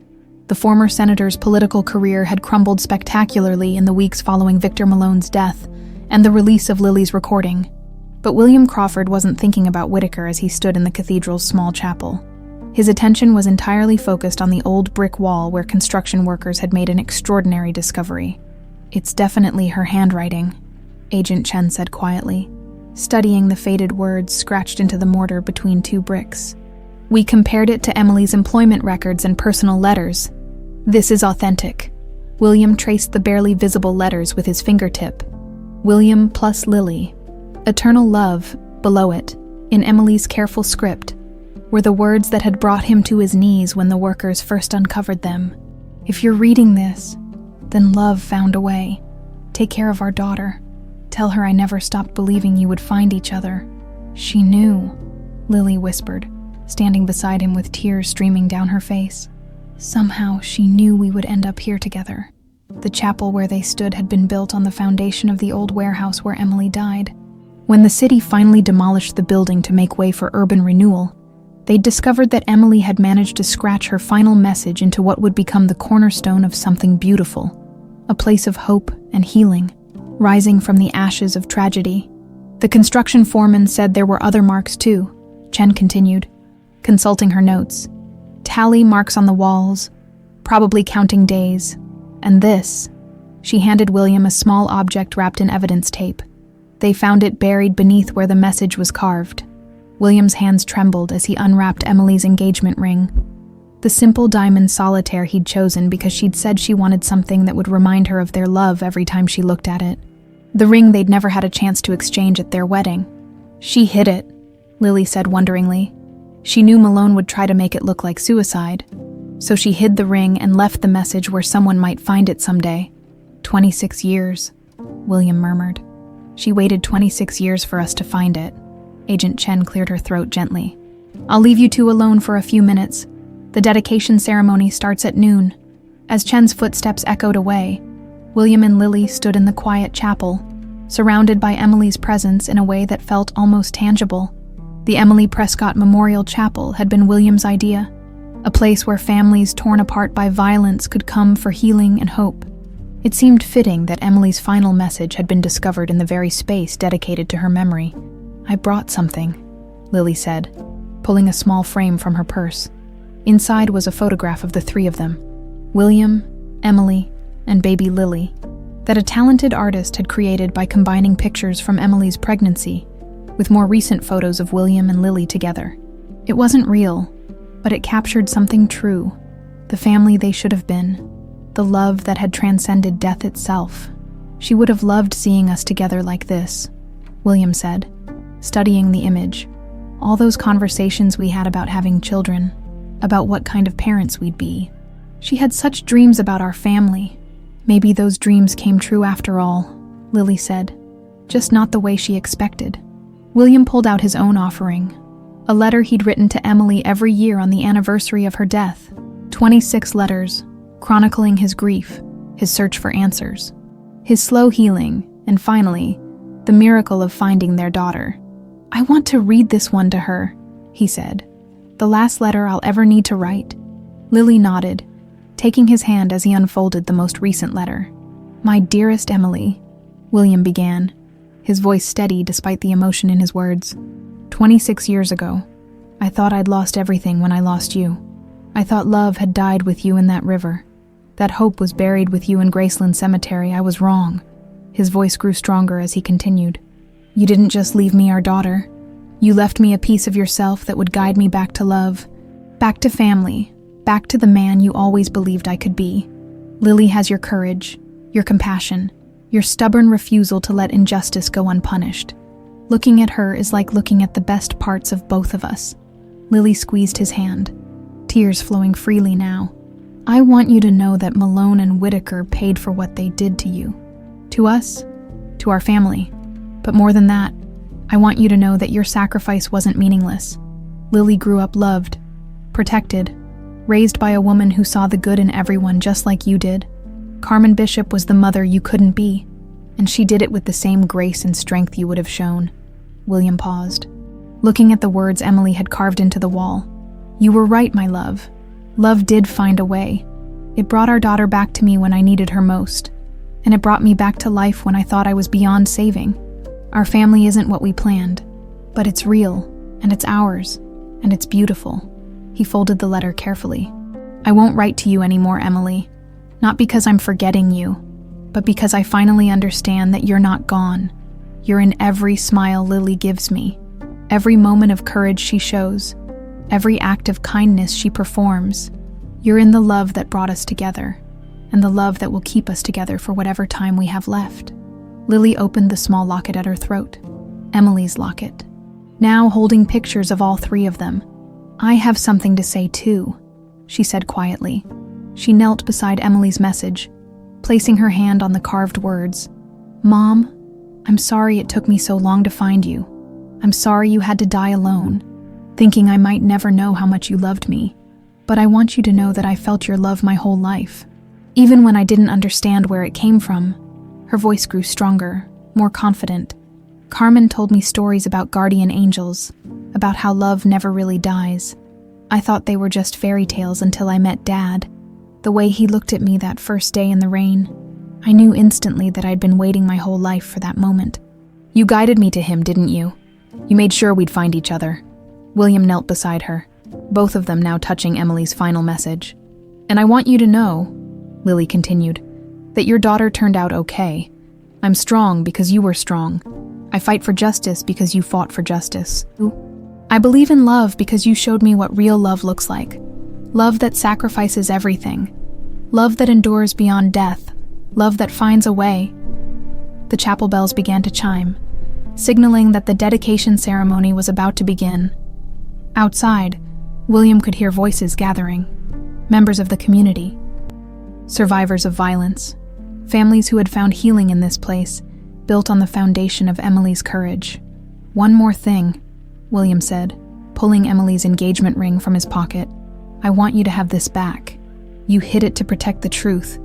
The former senator's political career had crumbled spectacularly in the weeks following Victor Malone's death and the release of Lily's recording. But William Crawford wasn't thinking about Whitaker as he stood in the cathedral's small chapel. His attention was entirely focused on the old brick wall where construction workers had made an extraordinary discovery. "It's definitely her handwriting," Agent Chen said quietly, studying the faded words scratched into the mortar between 2 bricks. "We compared it to Emily's employment records and personal letters. This is authentic." William traced the barely visible letters with his fingertip. William plus Lily. Eternal love, below it, in Emily's careful script, were the words that had brought him to his knees when the workers first uncovered them. "If you're reading this, then love found a way. Take care of our daughter. Tell her I never stopped believing you would find each other." "She knew," Lily whispered, standing beside him with tears streaming down her face. "Somehow she knew we would end up here together." The chapel where they stood had been built on the foundation of the old warehouse where Emily died. When the city finally demolished the building to make way for urban renewal, they'd discovered that Emily had managed to scratch her final message into what would become the cornerstone of something beautiful, a place of hope and healing, rising from the ashes of tragedy. The construction foreman said there were other marks too, Chen continued, consulting her notes. Tally marks on the walls, probably counting days. And this, she handed William a small object wrapped in evidence tape. They found it buried beneath where the message was carved. William's hands trembled as he unwrapped Emily's engagement ring. The simple diamond solitaire he'd chosen because she'd said she wanted something that would remind her of their love every time she looked at it. The ring they'd never had a chance to exchange at their wedding. "She hid it," Lily said wonderingly. She knew Malone would try to make it look like suicide, so she hid the ring and left the message where someone might find it someday. 26 years, William murmured. "She waited 26 years for us to find it." Agent Chen cleared her throat gently. "I'll leave you two alone for a few minutes. The dedication ceremony starts at noon." As Chen's footsteps echoed away, William and Lily stood in the quiet chapel, surrounded by Emily's presence in a way that felt almost tangible. The Emily Prescott Memorial Chapel had been William's idea, a place where families torn apart by violence could come for healing and hope. It seemed fitting that Emily's final message had been discovered in the very space dedicated to her memory. "I brought something," Lily said, pulling a small frame from her purse. Inside was a photograph of the three of them, William, Emily, and baby Lily, that a talented artist had created by combining pictures from Emily's pregnancy with more recent photos of William and Lily together. It wasn't real, but it captured something true, the family they should have been, the love that had transcended death itself. "She would have loved seeing us together like this," William said, studying the image. "All those conversations we had about having children, about what kind of parents we'd be. She had such dreams about our family, Maybe those dreams came true after all, Lily said, just not the way she expected. William pulled out his own offering, a letter he'd written to Emily every year on the anniversary of her death. 26 letters, chronicling his grief, his search for answers, his slow healing, and finally, the miracle of finding their daughter. "I want to read this one to her," he said. "The last letter I'll ever need to write." Lily nodded, taking his hand as he unfolded the most recent letter. "My dearest Emily," William began, his voice steady despite the emotion in his words. 26 years ago, I thought I'd lost everything when I lost you. I thought love had died with you in that river. That hope was buried with you in Graceland Cemetery. I was wrong." His voice grew stronger as he continued. "You didn't just leave me our daughter. You left me a piece of yourself that would guide me back to love, back to family, back to the man you always believed I could be. Lily has your courage, your compassion, your stubborn refusal to let injustice go unpunished. Looking at her is like looking at the best parts of both of us." Lily squeezed his hand, tears flowing freely now. "I want you to know that Malone and Whitaker paid for what they did to you. To us, to our family. But more than that, I want you to know that your sacrifice wasn't meaningless. Lily grew up loved, protected, raised by a woman who saw the good in everyone just like you did. Carmen Bishop was the mother you couldn't be, and she did it with the same grace and strength you would have shown." William paused, looking at the words Emily had carved into the wall. "You were right, my love. Love did find a way. It brought our daughter back to me when I needed her most, and it brought me back to life when I thought I was beyond saving. Our family isn't what we planned, but it's real, and it's ours, and it's beautiful." He folded the letter carefully. "I won't write to you anymore, Emily. Not because I'm forgetting you, but because I finally understand that you're not gone. You're in every smile Lily gives me, every moment of courage she shows, every act of kindness she performs. You're in the love that brought us together, and the love that will keep us together for whatever time we have left." Lily opened the small locket at her throat, Emily's locket, now holding pictures of all three of them. "I have something to say too," she said quietly. She knelt beside Emily's message, placing her hand on the carved words. "Mom, I'm sorry it took me so long to find you. I'm sorry you had to die alone, thinking I might never know how much you loved me. But I want you to know that I felt your love my whole life, even when I didn't understand where it came from." Her voice grew stronger, more confident. "Carmen told me stories about guardian angels, about how love never really dies. I thought they were just fairy tales until I met Dad. The way he looked at me that first day in the rain, I knew instantly that I'd been waiting my whole life for that moment." "You guided me to him, didn't you? You made sure we'd find each other." William knelt beside her, both of them now touching Emily's final message. "And I want you to know," Lily continued, "that your daughter turned out okay. I'm strong because you were strong. I fight for justice because you fought for justice. I believe in love because you showed me what real love looks like. Love that sacrifices everything. Love that endures beyond death. Love that finds a way." The chapel bells began to chime, signaling that the dedication ceremony was about to begin. Outside, William could hear voices gathering, members of the community, survivors of violence, families who had found healing in this place, built on the foundation of Emily's courage. "One more thing," William said, pulling Emily's engagement ring from his pocket. "I want you to have this back. You hid it to protect the truth,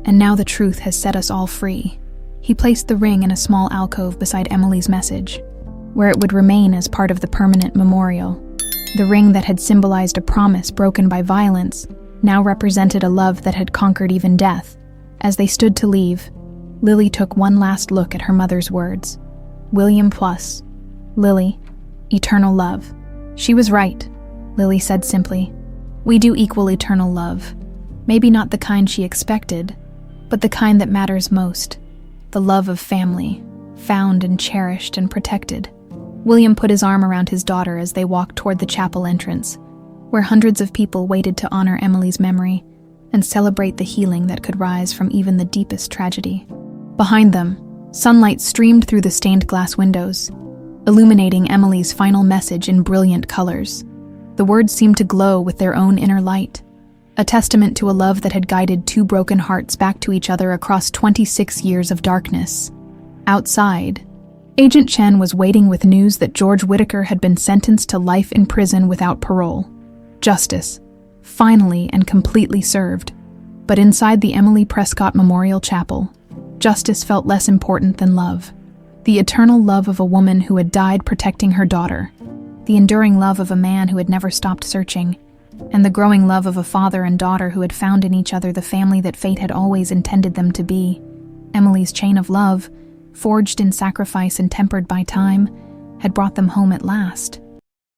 and now the truth has set us all free." He placed the ring in a small alcove beside Emily's message, where it would remain as part of the permanent memorial. The ring that had symbolized a promise broken by violence now represented a love that had conquered even death. As they stood to leave, Lily took one last look at her mother's words. William plus Lily, eternal love. She was right, Lily said simply. We do equal eternal love. Maybe not the kind she expected, but the kind that matters most. The love of family, found and cherished and protected. William put his arm around his daughter as they walked toward the chapel entrance, where hundreds of people waited to honor Emily's memory and celebrate the healing that could rise from even the deepest tragedy. Behind them, sunlight streamed through the stained glass windows, illuminating Emily's final message in brilliant colors. The words seemed to glow with their own inner light, a testament to a love that had guided two broken hearts back to each other across 26 years of darkness. Outside, Agent Chen was waiting with news that George Whitaker had been sentenced to life in prison without parole. Justice, finally and completely served. But inside the Emily Prescott Memorial Chapel, justice felt less important than love. The eternal love of a woman who had died protecting her daughter, the enduring love of a man who had never stopped searching, and the growing love of a father and daughter who had found in each other the family that fate had always intended them to be. Emily's chain of love, forged in sacrifice and tempered by time, had brought them home at last.